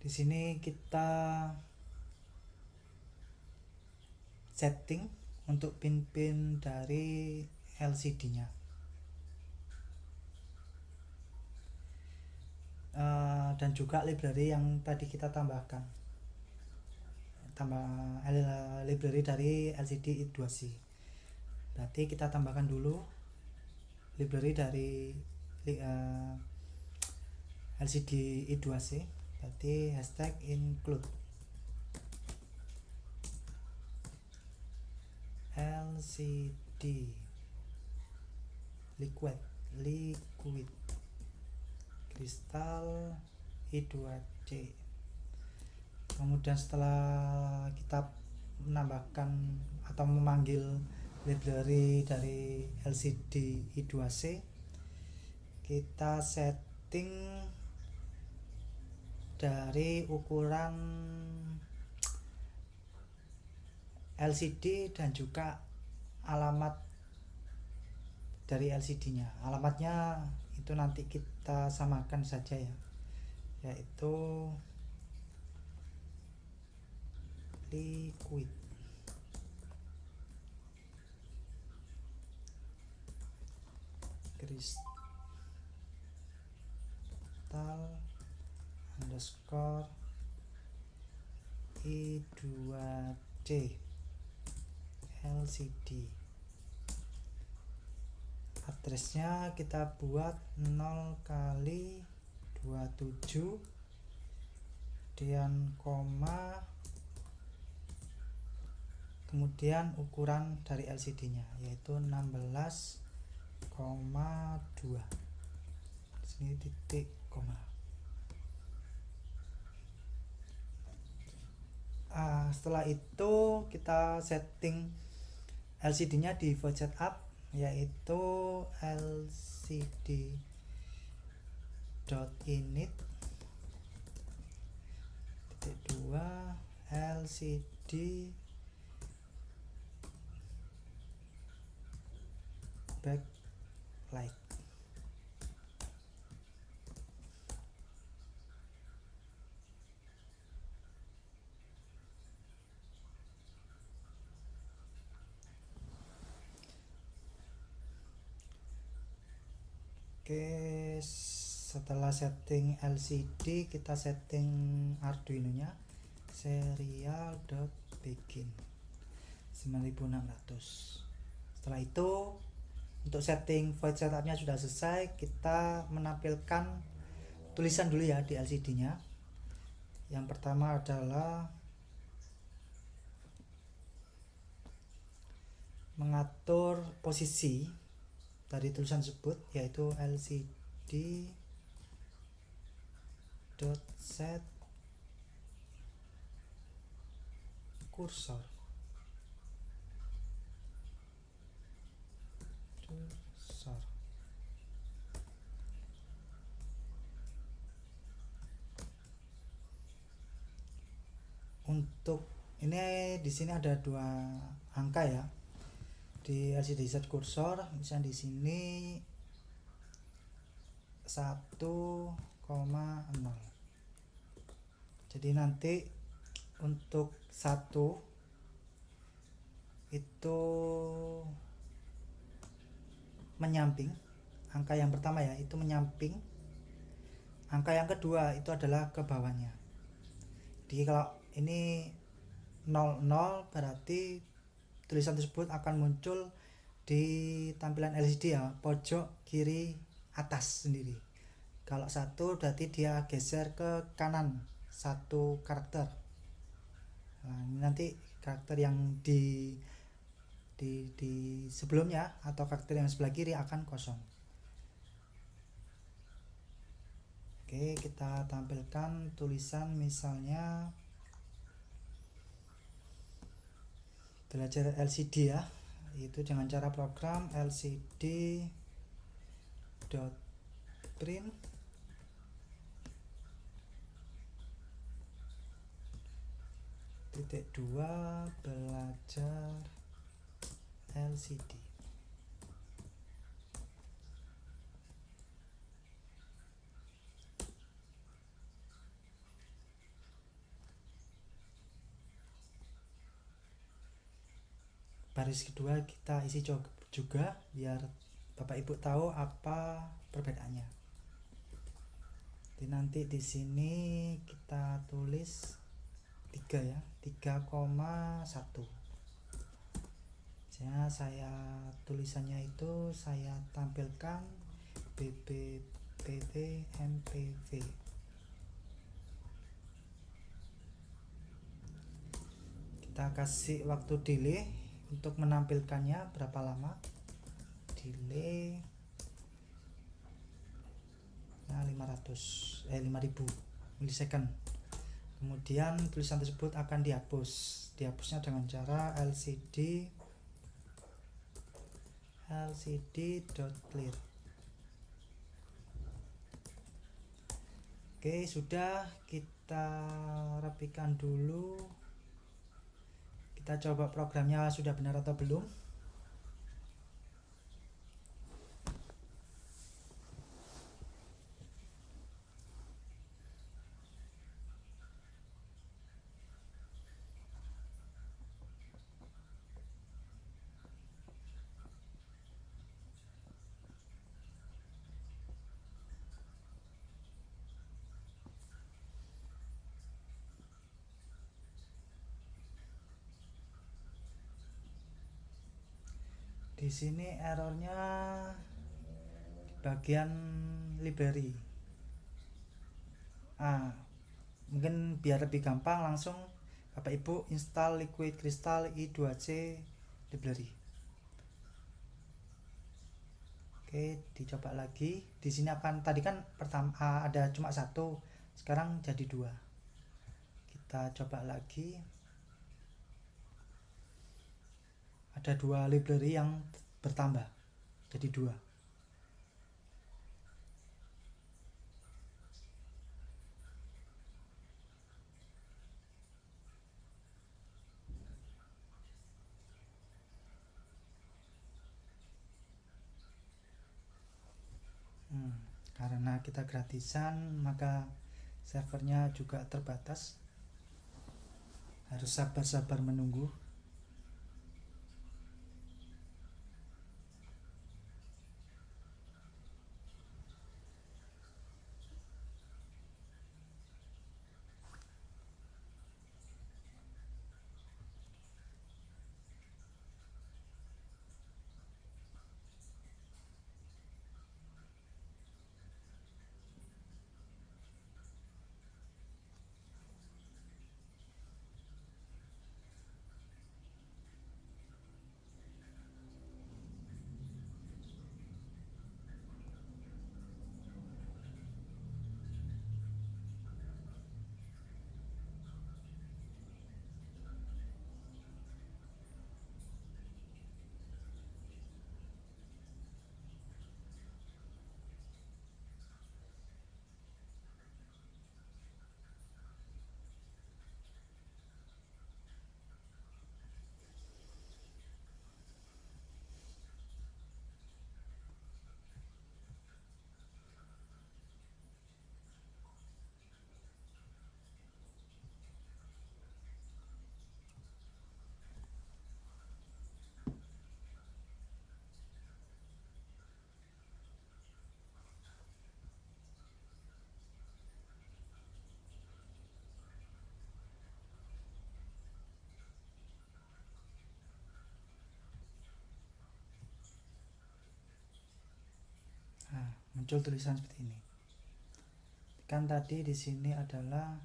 A: Di sini kita setting untuk pin-pin dari LCD-nya. Dan juga library yang tadi kita tambahkan. Library dari LCD I2C. Berarti kita tambahkan dulu library dari LCD I2C. Berarti hashtag include LCD liquid kristal I2C. Kemudian setelah kita menambahkan atau memanggil library dari LCD I2C, kita setting dari ukuran LCD dan juga alamat dari LCD-nya. Alamatnya itu nanti kita samakan saja ya, yaitu liquid crystal underscore I2C LCD. Addressnya kita buat 0x27 dan koma, kemudian ukuran dari LCD-nya yaitu 16,2. Sini titik koma. Setelah itu kita setting LCD-nya di void setup, yaitu lcd.init .2 LCD backlight. Oke, setelah setting LCD kita setting Arduino nya serial.begin 9600. Setelah itu untuk setting void setupnya sudah selesai, kita menampilkan tulisan dulu ya di LCD nya. Yang pertama adalah mengatur posisi dari tulisan tersebut, yaitu lcd.set cursor. Untuk ini di sini ada 2 angka ya di LCD set cursor, misalnya di sini 1,0. Jadi nanti untuk 1 itu menyamping, angka yang pertama ya itu menyamping, angka yang kedua itu adalah ke bawahnya. Jadi kalau ini 00 berarti tulisan tersebut akan muncul di tampilan LCD ya, pojok kiri atas sendiri. Kalau 1 berarti dia geser ke kanan 1 karakter. Nah, ini nanti karakter yang di sebelumnya atau karakter yang sebelah kiri akan kosong. Oke, kita tampilkan tulisan misalnya belajar LCD ya, itu dengan cara program lcd.print .2 belajar LCD. Baris kedua kita isi juga biar Bapak Ibu tahu apa perbedaannya. Jadi nanti di sini kita tulis 3 ya, 3,1. Ya, saya tulisannya itu saya tampilkan BBPP MPV. Kita kasih waktu delay untuk menampilkannya berapa lama. Delay 5000 milisecond. Kemudian tulisan tersebut akan dihapusnya dengan cara lcd.clear. Oke, sudah, kita rapikan dulu, Kita coba programnya sudah benar atau belum. Di sini errornya bagian library. Mungkin biar lebih gampang langsung Bapak Ibu install Liquid Crystal i2c library. Oke, dicoba lagi. Di sini akan tadi kan pertama ada cuma satu, sekarang jadi dua. Kita coba lagi. Ada dua library yang bertambah jadi dua. Karena kita gratisan maka servernya juga terbatas, harus sabar-sabar menunggu. Muncul tulisan seperti ini. Kan tadi di sini adalah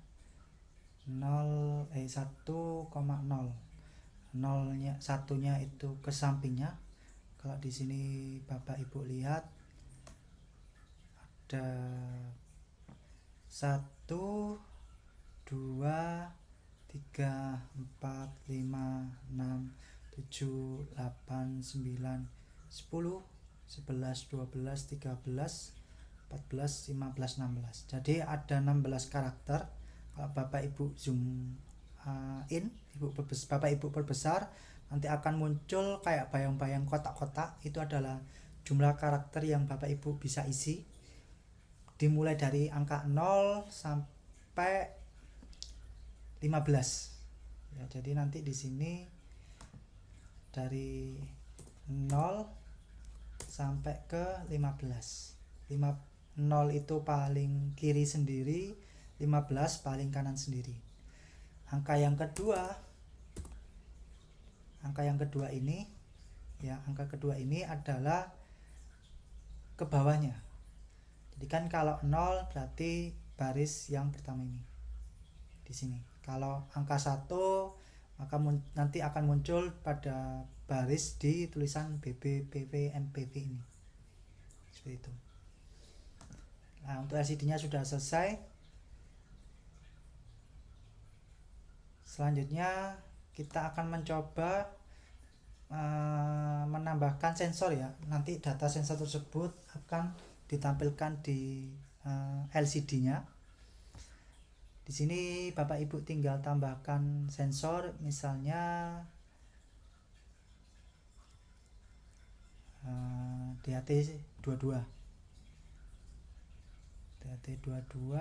A: 1,0. Nolnya satunya itu ke sampingnya. Kalau di sini Bapak Ibu lihat ada 1, 2, 3, 4, 5, 6, 7, 8, 9, 10, 11, 12, 13, 14, 15, 16. Jadi ada 16 karakter. Kalau Bapak Ibu zoom in, Bapak Ibu perbesar, nanti akan muncul kayak bayang-bayang kotak-kotak. Itu adalah jumlah karakter yang Bapak Ibu bisa isi. Dimulai dari angka 0 sampai 15. Ya, jadi nanti di sini dari 0 sampai ke 15. 0 itu paling kiri sendiri, 15 paling kanan sendiri. Angka yang kedua ini ya, angka kedua ini adalah ke bawahnya. Jadi kan kalau 0 berarti baris yang pertama ini di sini. Kalau angka 1 maka nanti akan muncul pada baris di tulisan BB, PV, MPV ini. Seperti itu. Nah, untuk LCD-nya sudah selesai. Selanjutnya kita akan mencoba menambahkan sensor ya. Nanti data sensor tersebut akan ditampilkan di LCD-nya. Di sini Bapak Ibu tinggal tambahkan sensor, misalnya DHT22. DHT22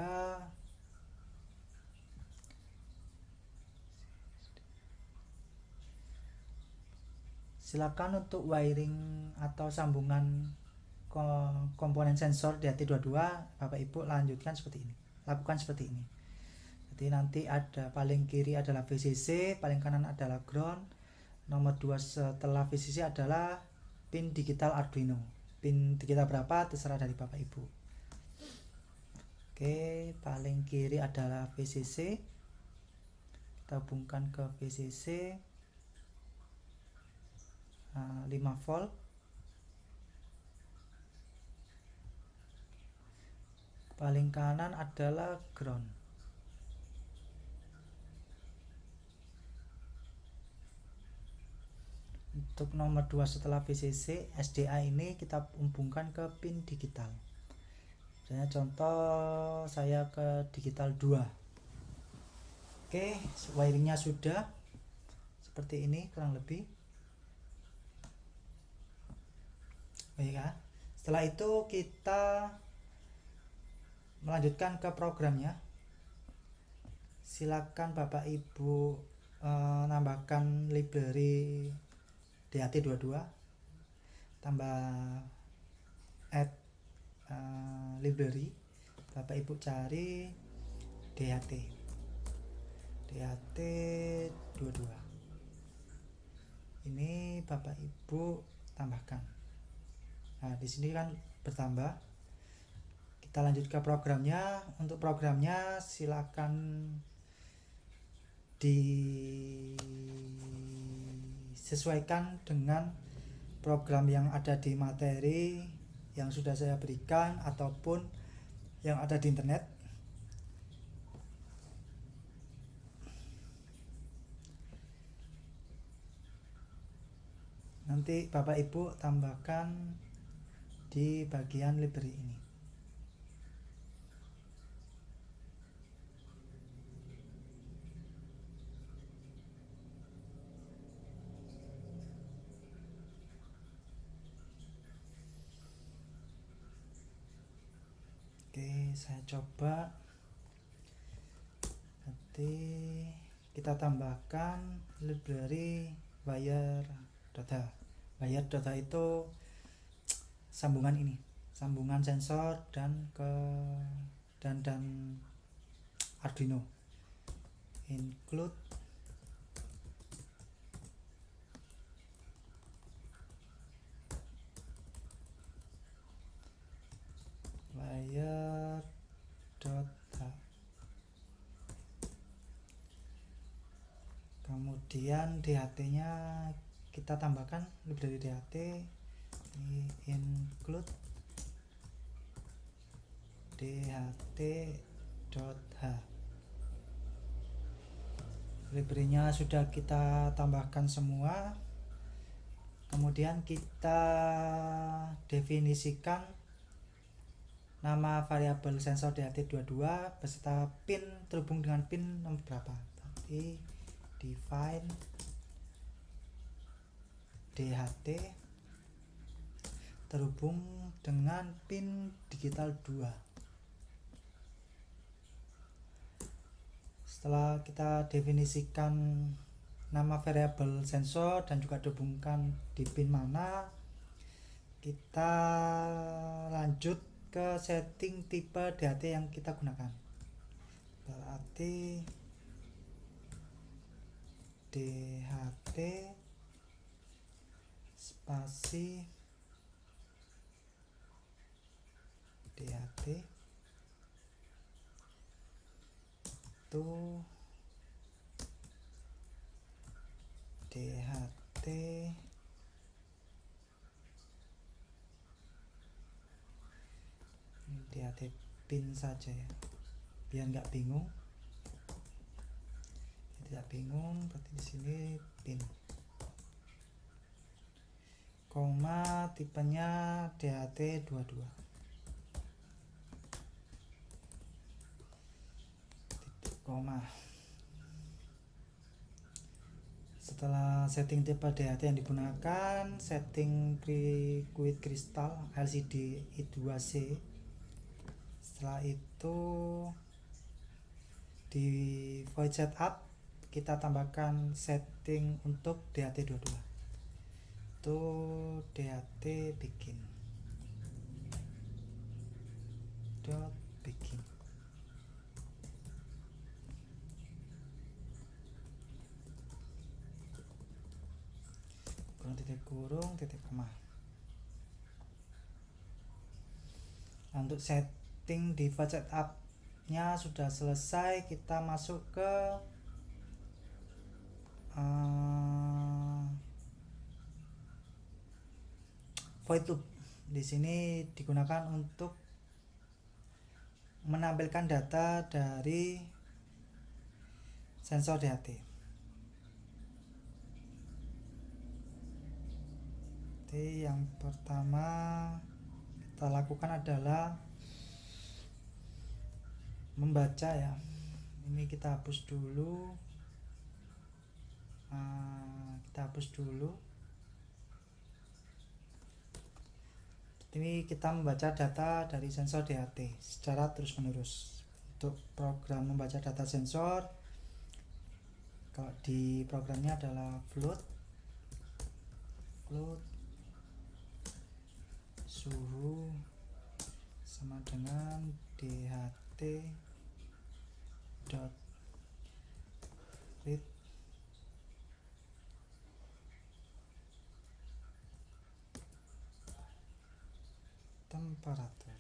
A: silakan untuk wiring atau sambungan komponen sensor DHT22 Bapak Ibu lakukan seperti ini. Jadi nanti ada paling kiri adalah VCC, paling kanan adalah ground, nomor 2 setelah VCC adalah pin digital Arduino. Pin digital berapa terserah dari Bapak Ibu. Oke, paling kiri adalah VCC, kita hubungkan ke VCC 5 volt. Paling kanan adalah ground. Untuk nomor 2 setelah VCC SDA ini kita hubungkan ke pin digital. Misalnya contoh saya ke digital 2. Oke, wiringnya sudah seperti ini kurang lebih. Baik ya. Setelah itu kita melanjutkan ke programnya. Silakan Bapak Ibu nambahkan library DHT22, tambah add library. Bapak Ibu cari DHT22. Ini Bapak Ibu tambahkan. Nah, di sini kan bertambah. Kita lanjut ke programnya. Untuk programnya silakan disesuaikan dengan program yang ada di materi yang sudah saya berikan ataupun yang ada di internet. Nanti Bapak Ibu tambahkan di bagian library ini. Oke, saya coba. Nanti kita tambahkan library wire.h. Wire.h itu sambungan ini, sambungan sensor dan Arduino. Include wire.h. Kemudian DHT-nya kita tambahkan library DHT, include DHT.h. Library-nya sudah kita tambahkan semua. Kemudian kita definisikan nama variabel sensor DHT22 beserta pin terhubung dengan pin nomor berapa. Nanti define DHT terhubung dengan pin digital 2. Setelah kita definisikan nama variabel sensor dan juga dihubungkan di pin mana, kita lanjut ke setting tipe DHT yang kita gunakan. Berarti DHT spasi DHT itu DHT pin saja ya, biar nggak bingung. Tidak bingung, berarti di sini pin, koma tipenya DHT22. koma. Setelah setting tipe DHT yang digunakan, setting Quick Crystal LCD I2C. Setelah itu di void setup kita tambahkan setting untuk DHT22. Itu DHT bikin. Bikin. Kurung titik koma. Untuk setting di void setup nya sudah selesai, kita masuk ke void loop. Di sini digunakan untuk menampilkan data dari sensor DHT. Jadi yang pertama kita lakukan adalah membaca ya. Ini kita hapus dulu. Ini kita membaca data dari sensor DHT secara terus menerus. Untuk program membaca data sensor, kalau di programnya adalah float suhu sama dengan DHT dot read temperatur.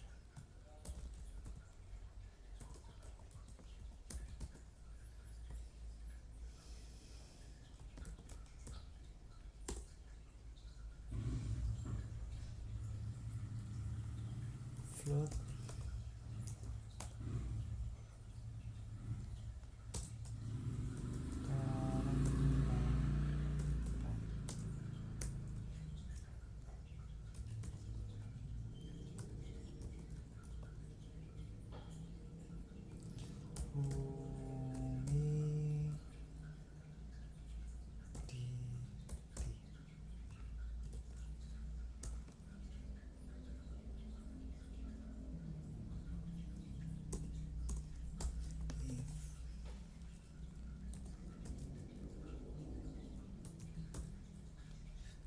A: Float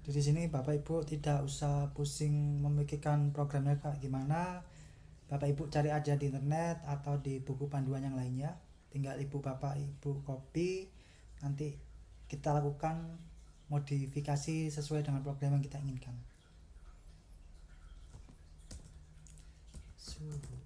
A: Di sini Bapak Ibu tidak usah pusing memikirkan programnya kayak gimana. Bapak Ibu cari aja di internet atau di buku panduan yang lainnya. Tinggal Bapak Ibu copy, nanti kita lakukan modifikasi sesuai dengan program yang kita inginkan. Suhu.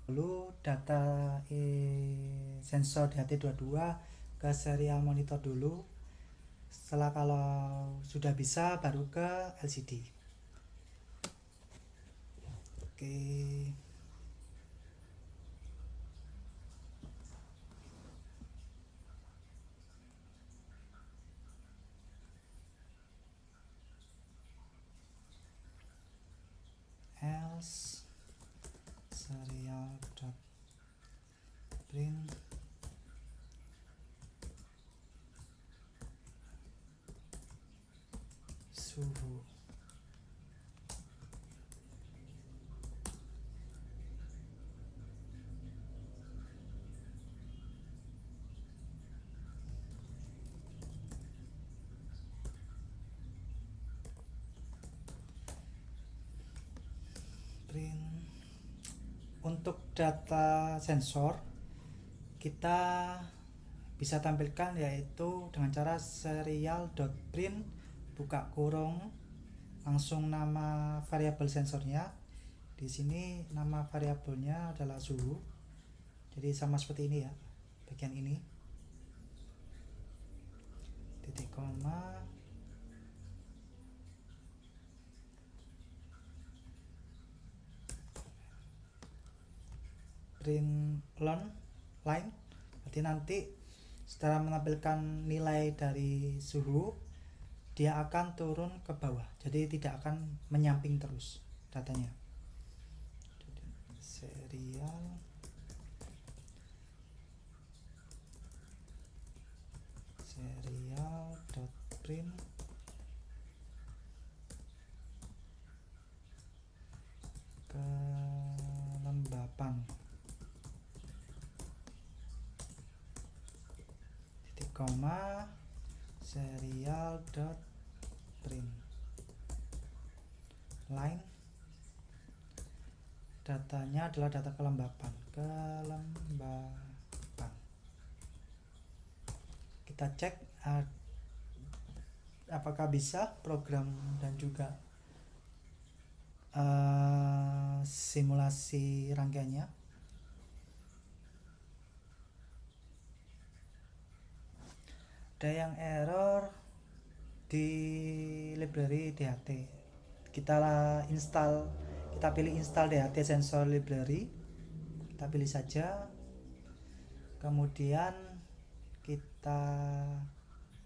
A: Dulu data sensor DHT22 ke serial monitor dulu. Setelah kalau sudah bisa baru ke LCD. Oke. Else serial dot print suhu. print. Untuk data sensor kita bisa tampilkan yaitu dengan cara serial.print buka kurung langsung nama variabel sensornya. Di sini nama variabelnya adalah suhu. Jadi sama seperti ini ya, bagian ini. Titik koma. Print line. Berarti nanti setelah menampilkan nilai dari suhu, dia akan turun ke bawah. Jadi tidak akan menyamping terus datanya. Serial.print kelembapan titik koma serial.print line. Datanya adalah data kelembapan. Kita cek apakah bisa program dan juga simulasi rangkaiannya. Ada yang error di library DHT. Kita pilih install DHT sensor library. Kita pilih saja. Kemudian kita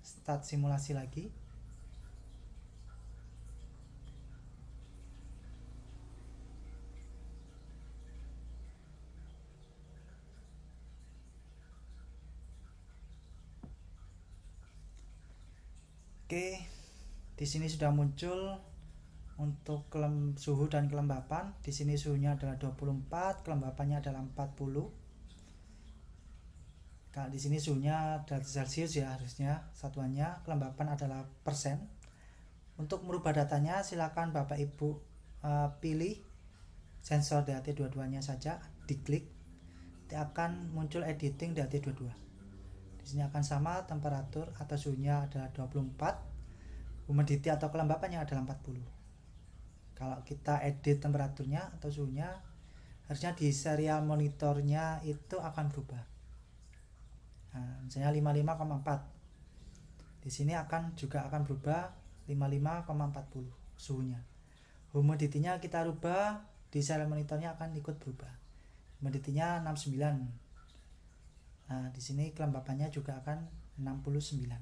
A: start simulasi lagi. Oke, di sini sudah muncul untuk suhu dan kelembapan. Di sini suhunya adalah 24, kelembapannya adalah 40. Kalau di sini suhunya derajat Celcius ya harusnya satuannya, kelembapan adalah persen. Untuk merubah datanya silakan Bapak Ibu pilih sensor DHT dua-duanya saja, diklik. Nanti akan muncul editing DHT 22. Di sini akan sama, temperatur atau suhunya adalah 24, humidity atau kelembapannya adalah 40. Kalau kita edit temperaturnya atau suhunya, harusnya di serial monitornya itu akan berubah. Nah, misalnya 55,4. Di sini juga akan berubah 55,40 suhunya. Humidity-nya kita rubah, di serial monitornya akan ikut berubah. Humidity-nya 69. Nah, di sini kelembapannya juga akan 69.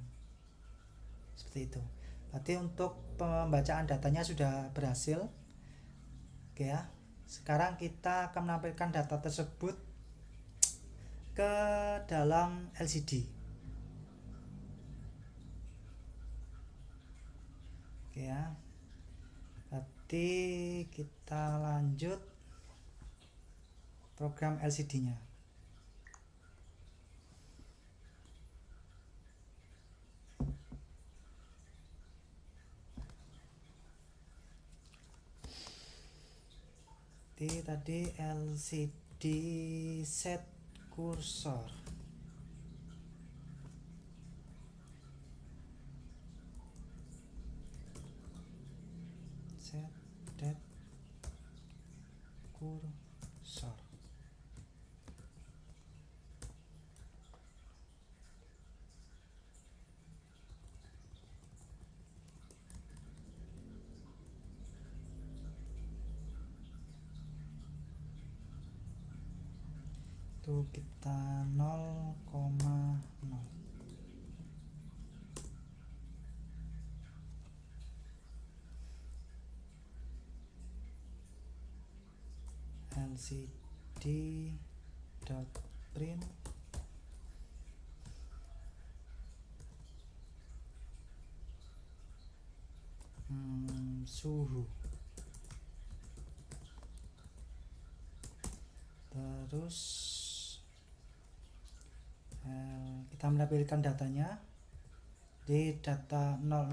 A: Seperti itu. Berarti untuk pembacaan datanya sudah berhasil. Oke ya. Sekarang kita akan menampilkan data tersebut ke dalam LCD. Oke ya. Berarti kita lanjut program LCD-nya. Tadi LCD set kursor. Set that kursor. Itu kita 0,0. LCD dot print suhu. Terus kita menampilkan datanya. Di data 00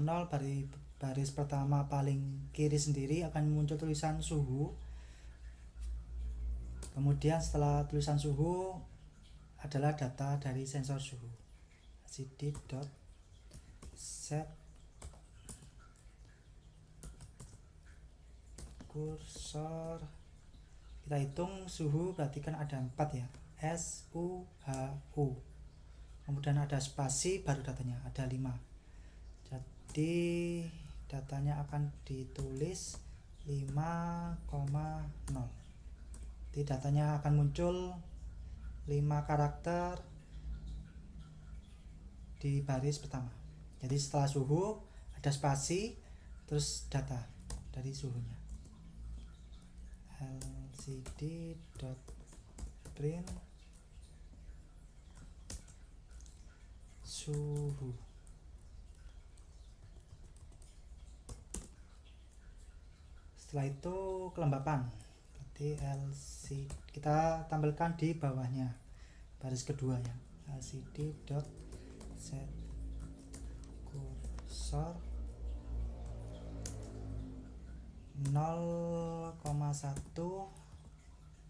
A: baris pertama paling kiri sendiri akan muncul tulisan suhu. Kemudian setelah tulisan suhu adalah data dari sensor suhu. LCD.set kursor, kita hitung suhu berarti kan ada 4 ya, SUHU, kemudian ada spasi baru datanya ada 5. Jadi datanya akan ditulis 5,0. Jadi datanya akan muncul 5 karakter di baris pertama. Jadi setelah suhu ada spasi terus data dari suhunya. LCD.print suhu. Setelah itu kelembapan. Berarti LCD kita tampilkan di bawahnya baris kedua ya. LCD.set kursor 0,1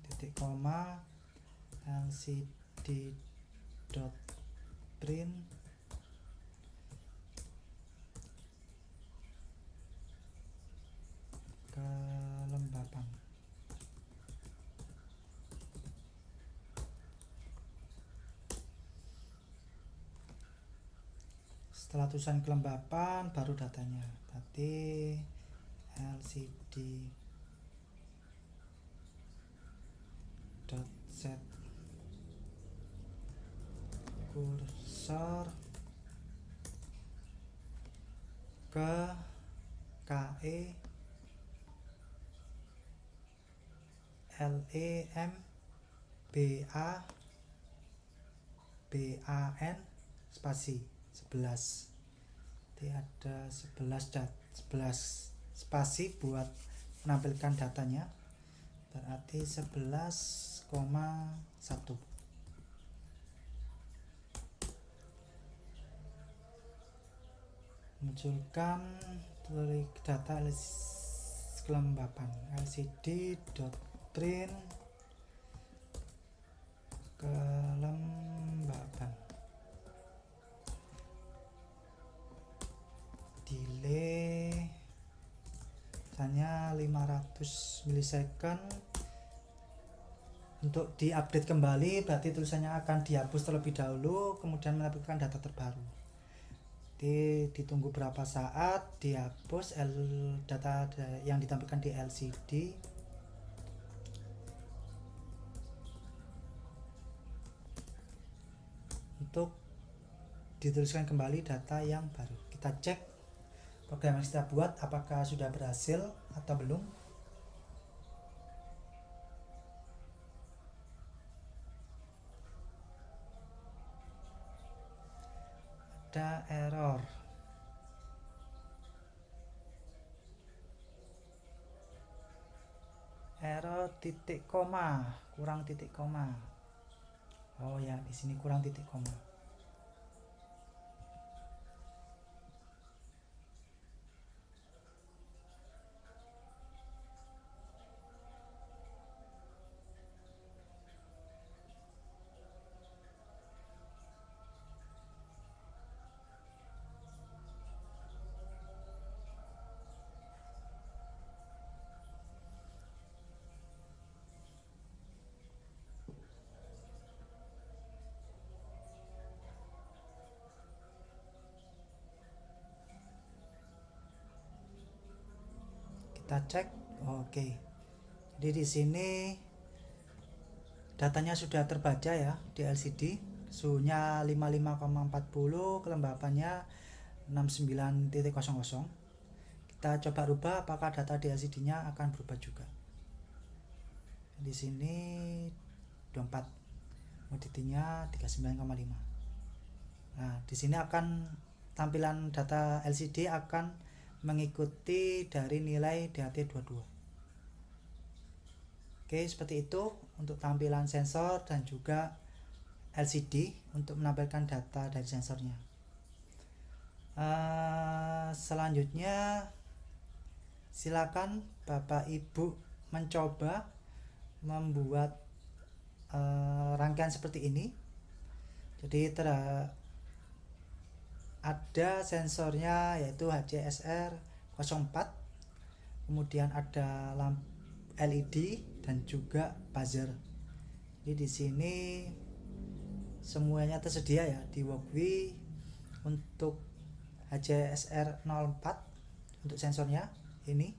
A: titik koma LCD.print kelembapan. Setelah tulisan kelembapan baru datanya. Berarti LCD.set kursor ke KE LEM BA BAN spasi 11. Jadi ada 11 spasi buat menampilkan datanya, berarti 11,1. Munculkan data kelembapan LCD.print kelembapan. Delay misalnya 500 milisecond. Untuk diupdate kembali berarti tulisannya akan dihapus terlebih dahulu, kemudian menampilkan data terbaru. Jadi ditunggu berapa saat dihapus data yang ditampilkan di LCD. Untuk dituliskan kembali data yang baru. Kita cek program yang kita buat apakah sudah berhasil atau belum. Ada error titik koma, kurang titik koma. Oh ya, di sini kurang titik koma. Kita cek, oke. Jadi di sini datanya sudah terbaca ya di LCD. Suhunya 55,40, kelembapannya 69.00. Kita coba rubah apakah data di LCD-nya akan berubah juga. Di sini 24, moditinya 39,5. Nah, di sini akan tampilan data LCD akan mengikuti dari nilai DHT22. Oke, seperti itu untuk tampilan sensor dan juga LCD untuk menampilkan data dari sensornya. Selanjutnya silakan Bapak Ibu mencoba membuat rangkaian seperti ini. Jadi ada sensornya yaitu HCSR 04, kemudian ada lampu LED dan juga buzzer. Jadi di sini semuanya tersedia ya di Walkway. Untuk HCSR 04 untuk sensornya ini